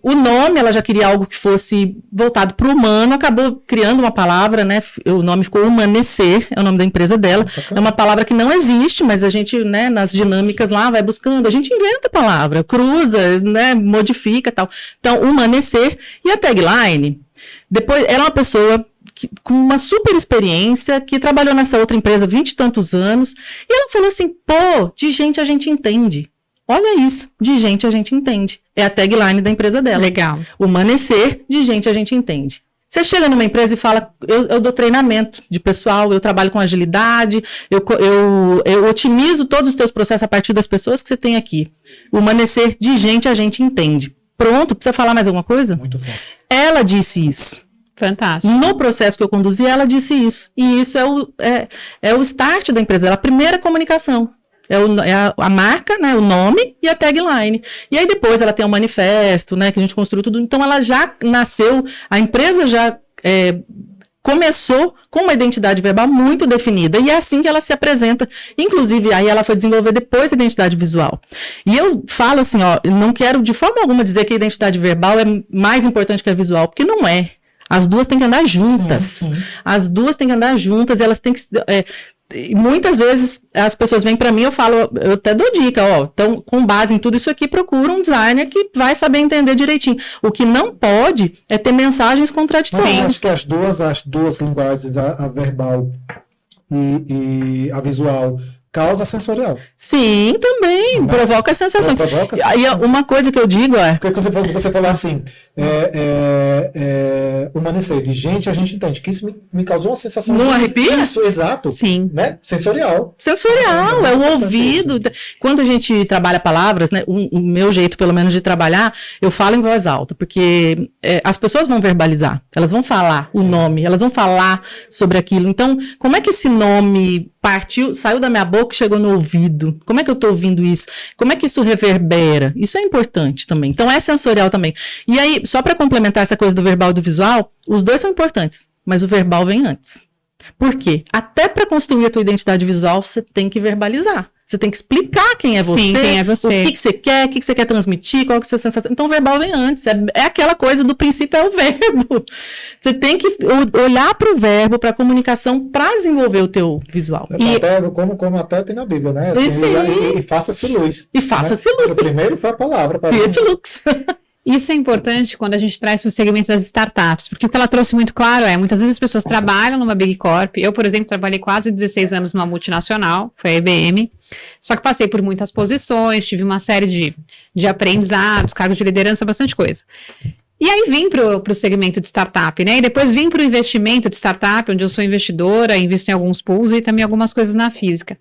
o nome, ela já queria algo que fosse voltado para o humano, acabou criando uma palavra, né, o nome ficou Humanecer, é o nome da empresa dela, é uma palavra que não existe, mas a gente, né, nas dinâmicas lá, vai buscando, a gente inventa a palavra, cruza, né, modifica e tal. Então, Humanecer, e a tagline, depois, era uma pessoa com uma super experiência, que trabalhou nessa outra empresa 20 e tantos anos, e ela falou assim, de gente a gente entende. Olha isso, de gente a gente entende. É a tagline da empresa dela. Legal. Humanecer, de gente a gente entende. Você chega numa empresa e fala, eu dou treinamento de pessoal, eu trabalho com agilidade, eu otimizo todos os teus processos a partir das pessoas que você tem aqui. Humanecer, de gente a gente entende. Pronto, precisa falar mais alguma coisa? Muito forte. Ela disse isso. Fantástico. No processo que eu conduzi, ela disse isso. E isso é o start da empresa dela, a primeira comunicação. É a marca, né, o nome e a tagline. E aí depois ela tem um manifesto, né, que a gente construiu tudo. Então ela já nasceu, a empresa já começou com uma identidade verbal muito definida. E é assim que ela se apresenta. Inclusive, aí ela foi desenvolver depois a identidade visual. E eu falo assim, não quero de forma alguma dizer que a identidade verbal é mais importante que a visual, porque não é. As duas têm que andar juntas. Sim. As duas têm que andar juntas e elas têm que... muitas vezes as pessoas vêm para mim, eu até dou dica, então com base em tudo isso aqui, procura um designer que vai saber entender direitinho. O que não pode é ter mensagens contraditórias. Mas acho que as duas linguagens, a verbal e a visual, causa sensorial. Sim, também, provoca sensações. Provoca E uma coisa que eu digo Porque você falou assim, humanecer, de gente a gente entende, que isso me causou uma sensação Não de... arrepia? Isso, exato. Sim. Né? Sensorial. Sensorial, é o ouvido. Quando a gente trabalha palavras, né, o meu jeito, pelo menos, de trabalhar, eu falo em voz alta, porque as pessoas vão verbalizar, elas vão falar o nome, elas vão falar sobre aquilo. Então, como é que esse nome saiu da minha boca e chegou no ouvido? Como é que eu estou ouvindo isso? Como é que isso reverbera? Isso é importante também. Então, é sensorial também. E aí, só para complementar essa coisa do verbal e do visual, os dois são importantes, mas o verbal vem antes. Por quê? Até para construir a tua identidade visual, você tem que verbalizar. Você tem que explicar quem é você, Sim, quem é você. o que você quer, o que você quer transmitir, qual que é a sua sensação. Então, o verbal vem antes. É aquela coisa do princípio, é o verbo. Você tem que olhar para o verbo, para a comunicação, para desenvolver o teu visual. Como até tem na Bíblia, né? E faça-se luz. E faça-se luz. O primeiro foi a palavra. Fiat Lux. Isso é importante quando a gente traz para o segmento das startups, porque o que ela trouxe muito claro muitas vezes as pessoas trabalham numa Big Corp. Eu, por exemplo, trabalhei quase 16 anos numa multinacional, foi a IBM, só que passei por muitas posições, tive uma série de aprendizados, cargos de liderança, bastante coisa. E aí vim para o segmento de startup, né? E depois vim para o investimento de startup, onde eu sou investidora, invisto em alguns pools e também algumas coisas na física.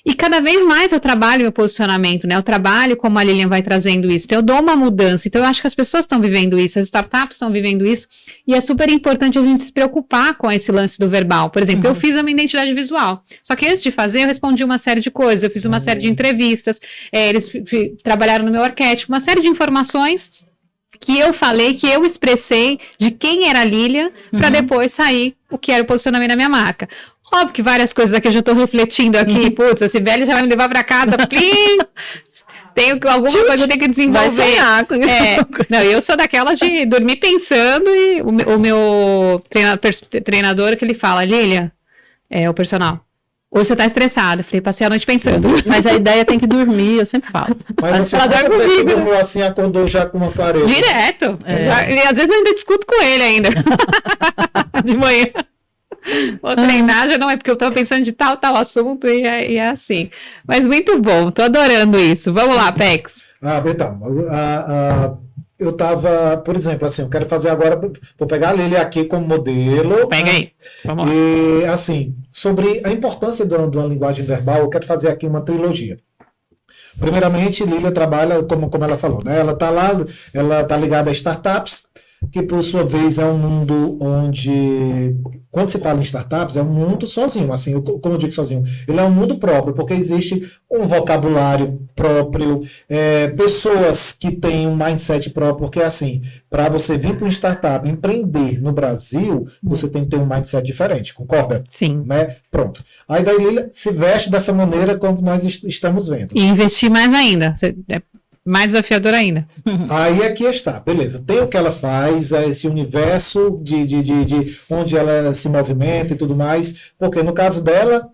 E cada vez mais eu trabalho meu posicionamento, né? Eu trabalho como a Lilian vai trazendo isso. Então eu dou uma mudança. Então eu acho que as pessoas estão vivendo isso, as startups estão vivendo isso. E é super importante a gente se preocupar com esse lance do verbal. Por exemplo, eu fiz a minha identidade visual. Só que antes de fazer, eu respondi uma série de coisas. Eu fiz uma série de entrevistas. Eles trabalharam no meu arquétipo. Uma série de informações que eu falei, que eu expressei de quem era a Lilian, para depois sair o que era o posicionamento da minha marca. Óbvio que várias coisas aqui eu já estou refletindo aqui, putz, a Sibeli já vai me levar para casa, plim! Alguma coisa eu tenho que desenvolver. Vai sonhar com isso. Não, eu sou daquela de dormir pensando e o meu treinador que ele fala, Lilian, o personal, hoje você tá estressada. Falei, passei a noite pensando. Mas a ideia tem que dormir, eu sempre falo. Mas você dormiu assim, acordou já com uma clareza. Direto. E às vezes eu ainda discuto com ele ainda. De manhã. Vou treinar, já não é porque eu tava pensando de tal assunto e é assim. Mas muito bom, tô adorando isso. Vamos lá, Pex. Então, eu tava, por exemplo, assim, eu quero fazer agora, vou pegar a Lilian aqui como modelo. Pega aí, vamos lá. E, assim, sobre a importância de uma linguagem verbal, eu quero fazer aqui uma trilogia. Primeiramente, Lilian trabalha, como ela falou, né? Ela tá lá, ela tá ligada a startups, que por sua vez é um mundo onde, quando se fala em startups, é um mundo sozinho, assim, como eu digo sozinho, ele é um mundo próprio, porque existe um vocabulário próprio, pessoas que têm um mindset próprio, porque assim, para você vir para uma startup, empreender no Brasil, você tem que ter um mindset diferente, concorda? Sim. Né? Pronto. Aí daí Lilian se veste dessa maneira como nós estamos vendo. E investir mais ainda, mais desafiador ainda. Aí aqui está, beleza. Tem o que ela faz, esse universo de onde ela se movimenta e tudo mais, porque no caso dela,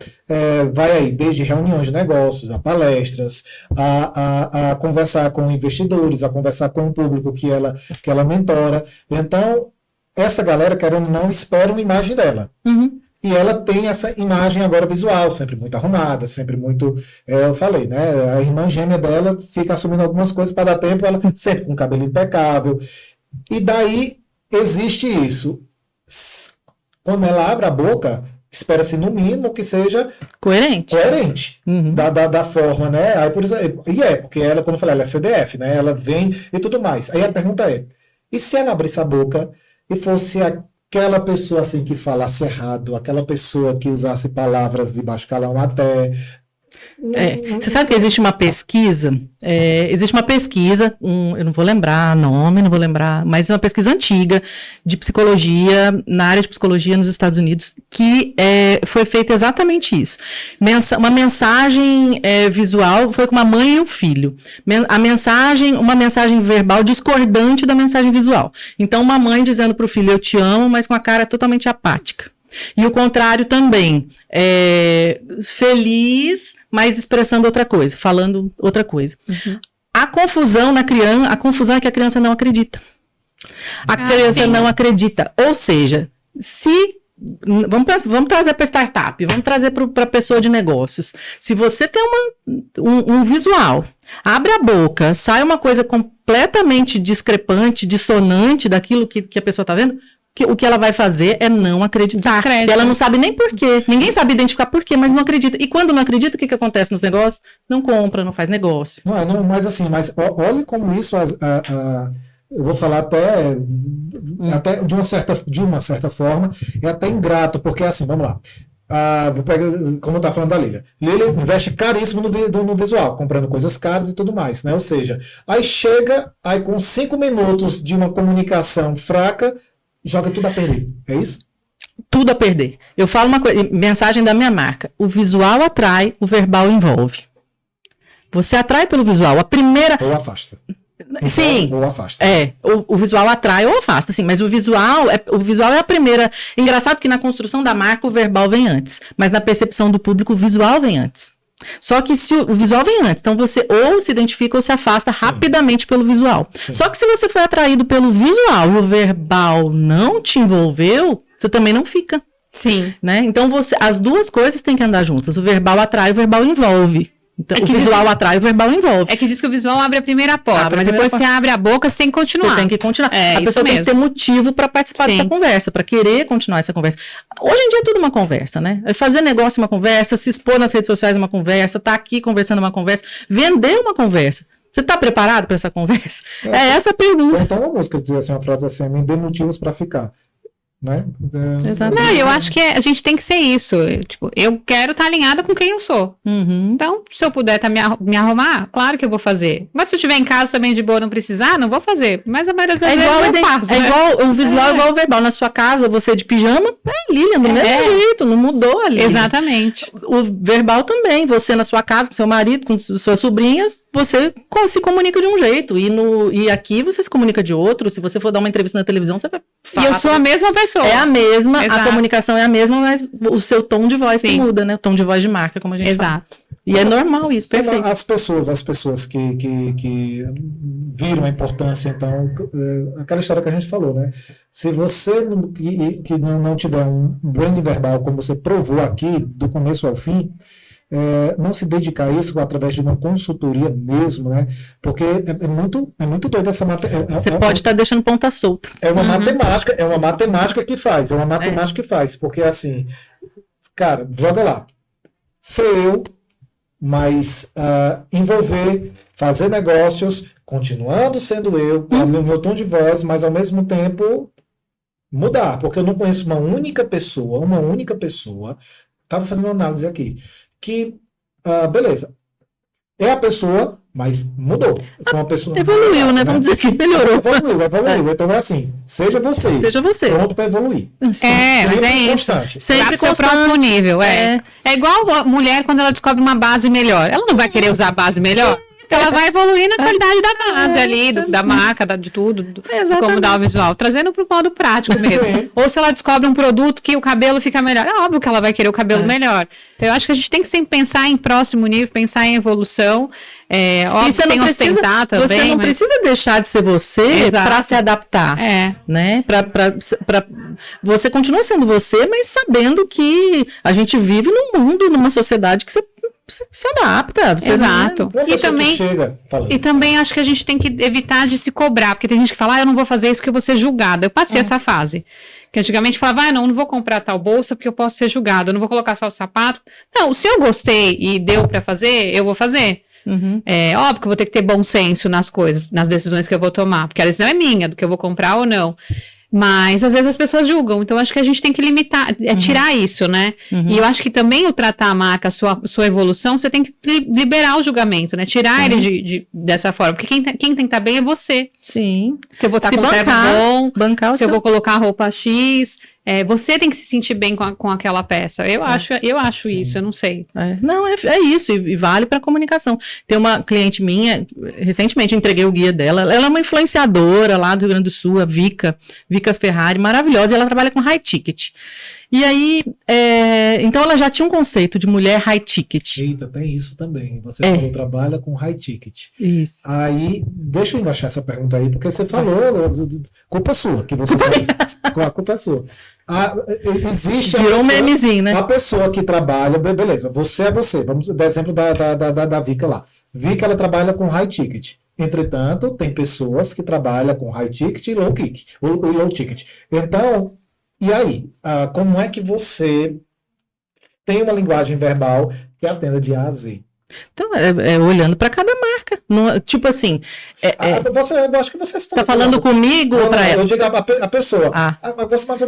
vai aí desde reuniões de negócios, a palestras, a conversar com investidores, a conversar com o público que ela mentora. Então, essa galera, querendo ou não, espera uma imagem dela. E ela tem essa imagem agora visual, sempre muito arrumada, sempre muito, eu falei, né? A irmã gêmea dela fica assumindo algumas coisas para dar tempo, ela sempre com cabelo impecável. E daí existe isso. Quando ela abre a boca, espera-se no mínimo que seja coerente. Da forma, né? Aí, por exemplo, porque ela, como eu falei, ela é CDF, né? Ela vem e tudo mais. Aí a pergunta é, e se ela abrisse a boca e fosse aquela pessoa assim que falasse errado, aquela pessoa que usasse palavras de baixo calão até... Você sabe que existe uma pesquisa, eu não vou lembrar nome, não vou lembrar, mas é uma pesquisa antiga de psicologia, na área de psicologia nos Estados Unidos, que foi feita exatamente isso. Uma mensagem visual foi com uma mãe e um filho. Uma mensagem verbal discordante da mensagem visual. Então, uma mãe dizendo para o filho, eu te amo, mas com a cara totalmente apática. E o contrário também, feliz, mas expressando outra coisa, falando outra coisa. A confusão é que a criança não acredita. A criança não acredita. Ou seja, vamos trazer para startup, vamos trazer para a pessoa de negócios. Se você tem um visual, abre a boca, sai uma coisa completamente discrepante, dissonante daquilo que a pessoa está vendo, o que ela vai fazer é não acreditar. Ela não sabe nem por quê. Ninguém sabe identificar por quê, mas não acredita. E quando não acredita, o que acontece nos negócios? Não compra, não faz negócio. Mas assim, olha como isso, eu vou falar até de uma certa forma, é até ingrato, porque assim, vamos lá. Vou pegar, como eu estava falando da Lilian. Lilian investe caríssimo no visual, comprando coisas caras e tudo mais, né? Ou seja, aí chega, com 5 minutos de uma comunicação fraca, joga tudo a perder, é isso? Tudo a perder. Eu falo uma coisa, mensagem da minha marca. O visual atrai, o verbal envolve. Você atrai pelo visual. A primeira... Ou afasta. Sim. Ou afasta. O visual atrai ou afasta, sim. Mas o visual é a primeira... Engraçado que na construção da marca o verbal vem antes. Mas na percepção do público o visual vem antes. Só que se o visual vem antes, então você ou se identifica ou se afasta rapidamente pelo visual. Sim. Só que se você foi atraído pelo visual e o verbal não te envolveu, você também não fica. Sim. Né? Então as duas coisas têm que andar juntas. O verbal atrai, o verbal envolve. Então, o visual atrai, o verbal envolve. É que diz que o visual abre a primeira porta, Abre mas a primeira depois você abre a boca, você tem que continuar. Você tem que continuar. É, a pessoa tem que ter motivo para participar dessa conversa, para querer continuar essa conversa. Hoje em dia é tudo uma conversa, né? Fazer negócio é uma conversa, se expor nas redes sociais é uma conversa, tá aqui conversando é uma conversa, vender uma conversa. Você está preparado para essa conversa? É essa a pergunta. Então uma música que diz assim, uma frase assim, me dê motivos para ficar. Né? Não, eu acho que a gente tem que ser isso. Tipo, eu quero estar alinhada com quem eu sou. Então, se eu puder me arrumar, claro que eu vou fazer. Mas se eu estiver em casa também de boa não precisar, não vou fazer. Mas a maioria das vezes eu faço. Igual o visual, igual o verbal. Na sua casa, você de pijama, Lilian, do mesmo jeito, não mudou ali. Exatamente. O verbal também. Você na sua casa, com seu marido, com suas sobrinhas, você se comunica de um jeito. E aqui você se comunica de outro. Se você for dar uma entrevista na televisão, você vai falar. E eu sou a mesma pessoa. É a mesma, Exato. A comunicação é a mesma, mas o seu tom de voz que muda, né? O tom de voz de marca, como a gente fala. E é normal isso, perfeito. As pessoas que viram a importância, então, aquela história que a gente falou, né? Se você que não tiver um brand verbal, como você provou aqui, do começo ao fim, não se dedicar a isso através de uma consultoria mesmo, né? Porque é muito doido essa matéria. Você pode estar deixando ponta solta. É uma matemática que faz, porque assim, cara, joga lá. Ser eu, mas envolver, fazer negócios, continuando sendo eu, com o meu tom de voz, mas ao mesmo tempo mudar, porque eu não conheço uma única pessoa, estava fazendo uma análise aqui, que, beleza, é a pessoa, mas mudou. Foi uma pessoa evoluiu, né? Vamos dizer que melhorou. Evoluiu. Então é assim, seja você. Pronto para evoluir. Mas é isso. Sempre para o seu próximo nível. É igual a mulher quando ela descobre uma base melhor. Ela não vai querer usar a base melhor? Ela vai evoluir na qualidade da base ali, da marca, de tudo, de como dar o visual, trazendo para o modo prático mesmo. Ou se ela descobre um produto que o cabelo fica melhor, é óbvio que ela vai querer o cabelo melhor. Então eu acho que a gente tem que sempre pensar em próximo nível, pensar em evolução, óbvio, sem ostentar também. Você não precisa deixar de ser você para se adaptar, né? Você continua sendo você, mas sabendo que a gente vive num mundo, numa sociedade que você se adapta. Exato. E também acho que a gente tem que evitar de se cobrar, porque tem gente que fala, eu não vou fazer isso porque eu vou ser julgada. Eu passei essa fase. Que antigamente falava, não vou comprar tal bolsa porque eu posso ser julgada, eu não vou colocar só o sapato. Não, se eu gostei e deu pra fazer, eu vou fazer. É óbvio que eu vou ter que ter bom senso nas coisas, nas decisões que eu vou tomar, porque a decisão é minha, do que eu vou comprar ou não. Mas, às vezes, as pessoas julgam. Então, acho que a gente tem que limitar, tirar isso, né? E eu acho que também o tratar a marca, a sua evolução, você tem que liberar o julgamento, né? Tirar ele dessa forma. Porque quem tem que estar bem é você. Sim. Se eu vou estar com terno bom, se eu vou colocar roupa X... você tem que se sentir bem com aquela peça. Eu acho isso, eu não sei. Não, é isso, e vale para comunicação. Tem uma cliente minha, recentemente eu entreguei o guia dela, ela é uma influenciadora lá do Rio Grande do Sul, a Vika Ferrari, maravilhosa, e ela trabalha com high ticket. E aí, então ela já tinha um conceito de mulher high ticket. Eita, tem isso também. Você falou, trabalha com high ticket. Isso. Aí, deixa eu encaixar essa pergunta aí, porque você falou, culpa sua, que você falou. A culpa é sua. Existe Virou um memezinho, né? A pessoa que trabalha, beleza, você é você. Vamos dar exemplo da Vika lá. Vika, ela trabalha com high ticket. Entretanto, tem pessoas que trabalham com high ticket e low ticket. Então, e aí? Como é que você tem uma linguagem verbal que atenda de A a Z? Então, olhando para cada marca. Não, tipo assim. Eu acho que você respondeu. Você está falando comigo ou para ela? Eu digo a pessoa.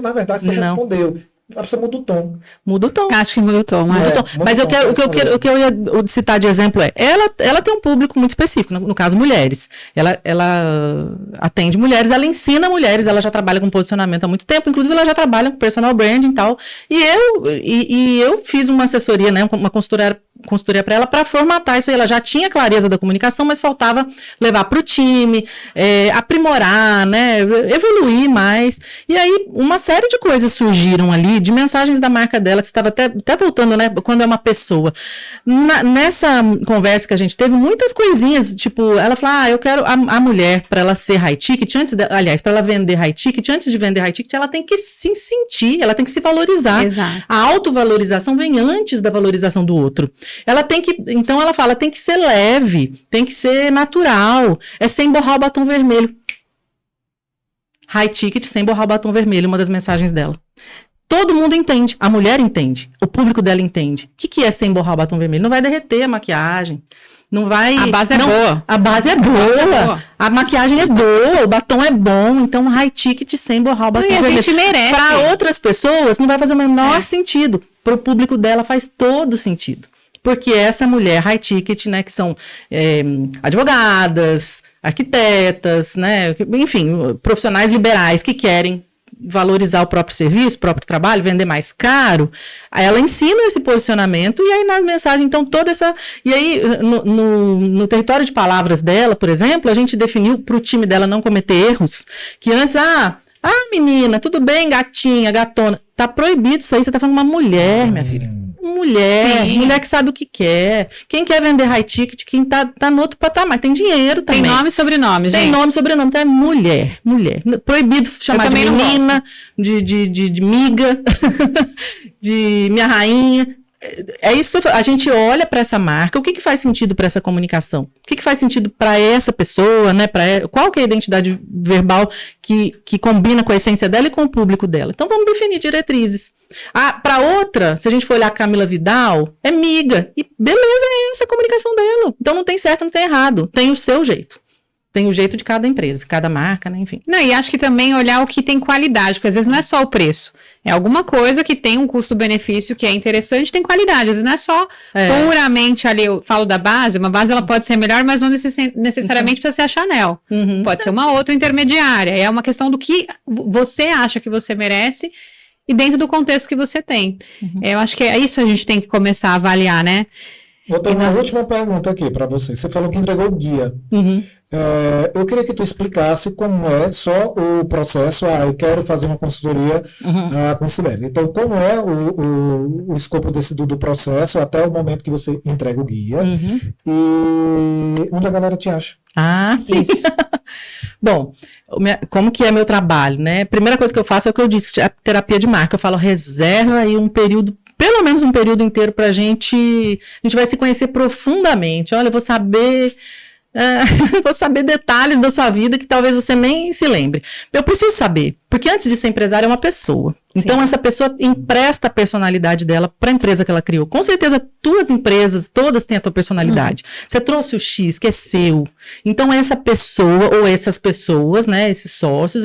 Na verdade, você respondeu. A pessoa muda o tom. Muda o tom. Acho que muda o tom. Mas o que eu ia citar de exemplo ela tem um público muito específico, no caso, mulheres. Ela atende mulheres, ela ensina mulheres, ela já trabalha com posicionamento há muito tempo, inclusive ela já trabalha com personal branding e tal. E eu fiz uma assessoria, né, uma consultoria para ela, para formatar isso aí. Ela já tinha clareza da comunicação, mas faltava levar para o time, aprimorar, né, evoluir mais. E aí, uma série de coisas surgiram ali, de mensagens da marca dela, que estava até voltando, né, quando é uma pessoa. Nessa conversa que a gente teve, muitas coisinhas, tipo, ela falou, eu quero a mulher, para ela ser high ticket, para ela vender high ticket, antes de vender high ticket, ela tem que se sentir, ela tem que se valorizar. Exato. A autovalorização vem antes da valorização do outro. Então ela fala, tem que ser leve, tem que ser natural, é sem borrar o batom vermelho. High ticket, sem borrar o batom vermelho, uma das mensagens dela. Todo mundo entende, a mulher entende, o público dela entende. O que é sem borrar o batom vermelho? Não vai derreter a maquiagem. Não vai. A base é boa. A base é boa. A maquiagem é boa, o batom é bom. Então, high ticket sem borrar o batom vermelho. A gente merece. Para outras pessoas, não vai fazer o menor sentido. Para o público dela, faz todo sentido. Porque essa mulher high ticket, né, que são advogadas, arquitetas, né, enfim, profissionais liberais que querem valorizar o próprio serviço, o próprio trabalho, vender mais caro, aí ela ensina esse posicionamento e aí na mensagem, então toda essa... E aí no território de palavras dela, por exemplo, a gente definiu para o time dela não cometer erros, que antes, menina, tudo bem, gatinha, gatona, tá proibido isso aí, você tá falando uma mulher, minha filha. Mulher que sabe o que quer. Quem quer vender high ticket, quem tá no outro patamar, tem dinheiro também. Tem nome e sobrenome, gente. Tem nome e sobrenome, então é mulher. Proibido chamar de menina, de miga, de minha rainha. É isso que a gente olha para essa marca, o que faz sentido para essa comunicação? O que faz sentido para essa pessoa, né? Qual que é a identidade verbal que combina com a essência dela e com o público dela? Então vamos definir diretrizes. Para outra, se a gente for olhar a Camila Vidal, é miga. E beleza, é essa a comunicação dela. Então não tem certo, não tem errado. Tem o seu jeito. Tem o jeito de cada empresa, cada marca, né? Enfim. Não, e acho que também olhar o que tem qualidade, porque às vezes não é só o preço. É alguma coisa que tem um custo-benefício que é interessante, tem qualidade. Às vezes não é só puramente ali, eu falo da base, uma base ela pode ser melhor, mas não necessariamente precisa ser a Chanel. Pode ser uma outra intermediária. É uma questão do que você acha que você merece e dentro do contexto que você tem. Eu acho que é isso a gente tem que começar a avaliar, né? Vou ter uma última pergunta aqui para você. Você falou que entregou o guia. Eu queria que tu explicasse como é só o processo. Eu quero fazer uma consultoria com Sibeli. Então, como é o escopo do processo até o momento que você entrega o guia e onde a galera te acha? Sim. Bom, como que é meu trabalho, né? Primeira coisa que eu faço é o que eu disse, a terapia de marca. Eu falo, reserva aí um período, pelo menos um período inteiro pra gente vai se conhecer profundamente. Olha, eu vou saber detalhes da sua vida que talvez você nem se lembre. Eu preciso saber, porque antes de ser empresária é uma pessoa. Então, essa pessoa empresta a personalidade dela para a empresa que ela criou. Com certeza, tuas empresas, todas têm a tua personalidade. Você trouxe o X, que é seu. Então, essa pessoa, ou essas pessoas, né, esses sócios,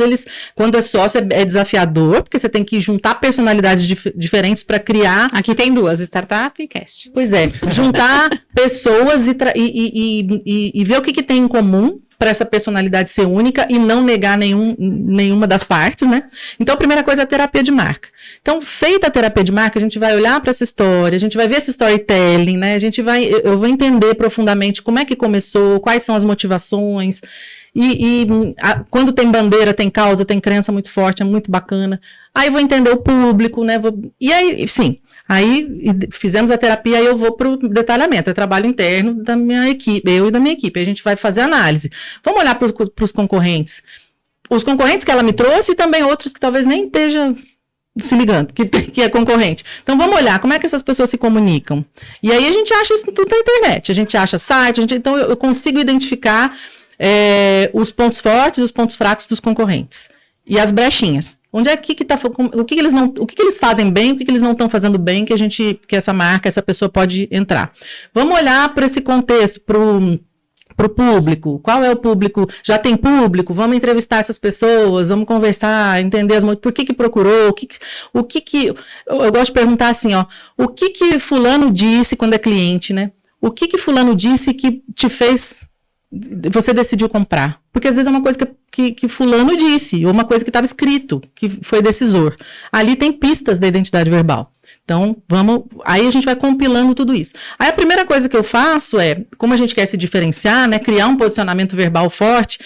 quando é sócio, é desafiador, porque você tem que juntar personalidades diferentes para criar... Aqui tem duas, Startup e Cast. Pois é, juntar pessoas e ver o que tem em comum, para essa personalidade ser única e não negar nenhuma das partes, né? Então, a primeira coisa é a terapia de marca. Então, feita a terapia de marca, a gente vai olhar para essa história, a gente vai ver esse storytelling, né? Eu vou entender profundamente como é que começou, quais são as motivações, quando tem bandeira, tem causa, tem crença muito forte, é muito bacana. Aí vou entender o público, né? E aí, sim. Aí fizemos a terapia, aí eu vou para o detalhamento, é trabalho interno da minha equipe, eu e da minha equipe, a gente vai fazer análise. Vamos olhar para os concorrentes. Os concorrentes que ela me trouxe e também outros que talvez nem esteja se ligando, que é concorrente. Então vamos olhar como é que essas pessoas se comunicam. E aí a gente acha isso tudo na internet, a gente acha site, então eu consigo identificar os pontos fortes e os pontos fracos dos concorrentes. E as brechinhas. Onde é que tá, o que eles fazem bem, o que eles não estão fazendo bem, que essa marca, essa pessoa pode entrar. Vamos olhar para esse contexto, para o público. Qual é o público? Já tem público? Vamos entrevistar essas pessoas, vamos conversar, entender por que procurou, eu gosto de perguntar assim, o que fulano disse quando é cliente, né? O que fulano disse que te fez... Você decidiu comprar. Porque às vezes é uma coisa que fulano disse, ou uma coisa que estava escrito, que foi decisor. Ali tem pistas da identidade verbal. Então, aí a gente vai compilando tudo isso. Aí a primeira coisa que eu faço como a gente quer se diferenciar, né, criar um posicionamento verbal forte,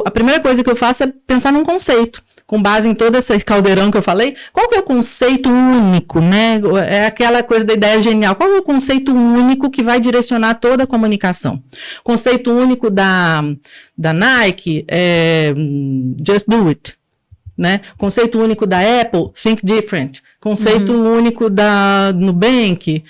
a primeira coisa que eu faço é pensar num conceito. Com base em todo esse caldeirão que eu falei, qual que é o conceito único, né? É aquela coisa da ideia genial. Qual é o conceito único que vai direcionar toda a comunicação? Conceito único da Nike é Just Do It. né? Conceito único da Apple, think different. Conceito único da Nubank,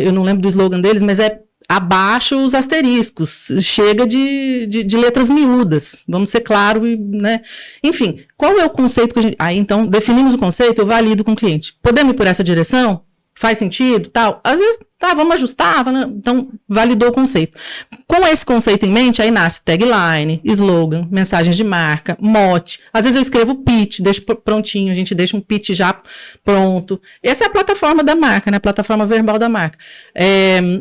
eu não lembro do slogan deles, mas é abaixo os asteriscos, chega de letras miúdas, vamos ser claros, né? Enfim, qual é o conceito que a gente... Aí, então, definimos o conceito, eu valido com o cliente. Podemos ir por essa direção? Faz sentido? Tal? Às vezes, vamos ajustar, então, validou o conceito. Com esse conceito em mente, aí nasce tagline, slogan, mensagens de marca, mote. Às vezes eu escrevo pitch, deixo prontinho, a gente deixa um pitch já pronto. Essa é a plataforma da marca, né? A plataforma verbal da marca.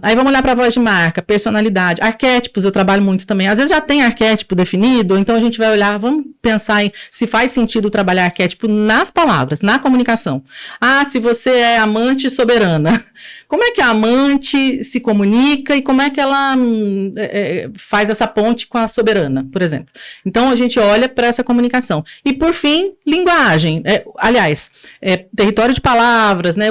Aí vamos olhar para a voz de marca, personalidade, arquétipos, eu trabalho muito também. Às vezes já tem arquétipo definido, ou então a gente vai olhar, vamos pensar em se faz sentido trabalhar arquétipo nas palavras, na comunicação. Ah, se você é amante soberana, como é que a amante se comunica e como é que ela faz essa ponte com a soberana, por exemplo. Então, a gente olha para essa comunicação. E, por fim, linguagem. Território de palavras, né?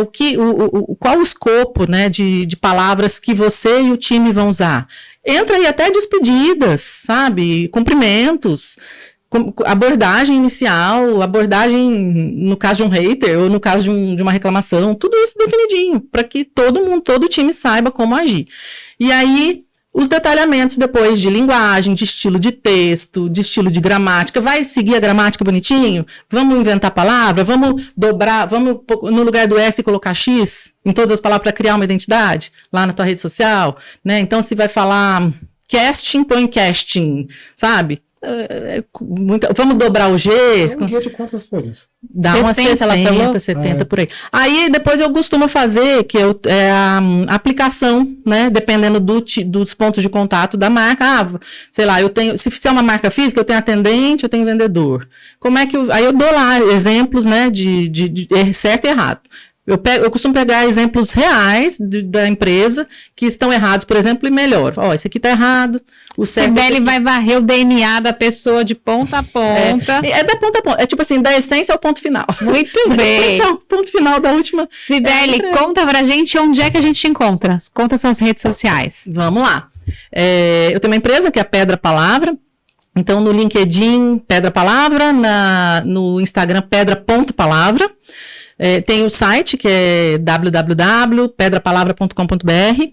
Qual o escopo, né, de palavras que você e o time vão usar? Entra aí até despedidas, sabe? Cumprimentos. Abordagem inicial, abordagem no caso de um hater ou no caso de uma reclamação, tudo isso definidinho, para que todo o time saiba como agir. E aí, os detalhamentos depois de linguagem, de estilo de texto, de estilo de gramática, vai seguir a gramática bonitinho? Vamos inventar palavra? Vamos dobrar, vamos no lugar do S colocar X em todas as palavras para criar uma identidade lá na tua rede social, né? Então, se vai falar casting, põe casting, sabe? Vamos dobrar o G. É um guia de quantas folhas? Dá umas 60, 70 por aí. Aí depois eu costumo fazer, que é a aplicação, né? Dependendo dos pontos de contato da marca. Sei lá, eu tenho, se é uma marca física, eu tenho atendente, eu tenho vendedor. Como é que aí eu dou lá exemplos, né? De certo e errado. Eu costumo pegar exemplos reais da empresa que estão errados, por exemplo, e melhor. Esse aqui está errado. O Sibeli vai varrer o DNA da pessoa de ponta a ponta. É da ponta a ponta. É tipo assim, da essência ao ponto final. Muito bem. Da essência ao ponto final da última. Sibeli, conta pra gente onde é que a gente te encontra. Conta suas redes sociais. Vamos lá. Eu tenho uma empresa que é a Pedra Palavra. Então, no LinkedIn, Pedra Palavra. No Instagram, pedra.palavra. Tem o site, que é www.pedrapalavra.com.br,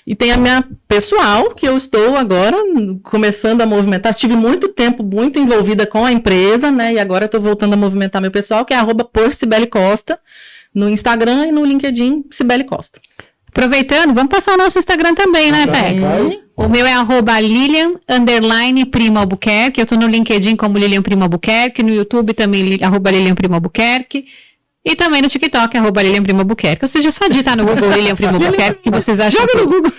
e tem a minha pessoal, que eu estou agora começando a movimentar. Estive muito tempo muito envolvida com a empresa, né? E agora estou voltando a movimentar meu pessoal, que é @porcibelicosta, no Instagram e no LinkedIn, Cibeli Costa. Aproveitando, vamos passar o nosso Instagram também, né, Pex? O meu é @Lilian_Primo Albuquerque. Eu estou no LinkedIn como Lilian Primo Albuquerque, no YouTube também @Lilian Primo Albuquerque. E também no TikTok, @Lilian Primo Albuquerque. Ou seja, só digitar no Google Lilian Primo Albuquerque que vocês acham. Joga no Google.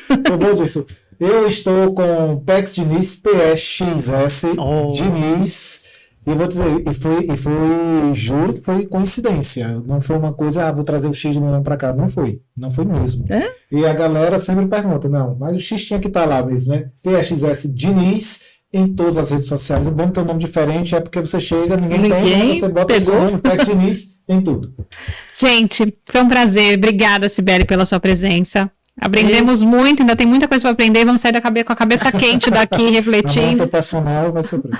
Eu estou com Pex Diniz, PXS Diniz. E eu vou dizer, juro que foi coincidência. Não foi uma coisa, vou trazer o X de meu nome para cá. Não foi mesmo. E a galera sempre pergunta, mas o X tinha que estar lá mesmo, né? PXS Diniz. Em todas as redes sociais. O bom ter um nome diferente é porque você chega, ninguém tem, você bota o seu nome, Pex Diniz, tem tudo. Gente, foi um prazer. Obrigada, Sibeli, pela sua presença. Aprendemos muito, ainda tem muita coisa para aprender. Vamos sair com a cabeça quente daqui, refletindo. A personal vai sofrer.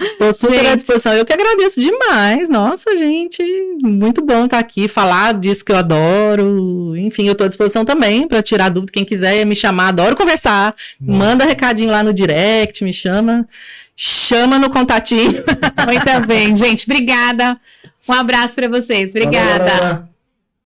Estou super à disposição. Eu que agradeço demais. Nossa, gente, muito bom estar aqui, falar disso que eu adoro. Enfim, eu estou à disposição também para tirar dúvida. Quem quiser me chamar, adoro conversar. Manda recadinho lá no direct, me chama no contatinho. Muito bem, gente. Obrigada. Um abraço para vocês. Obrigada.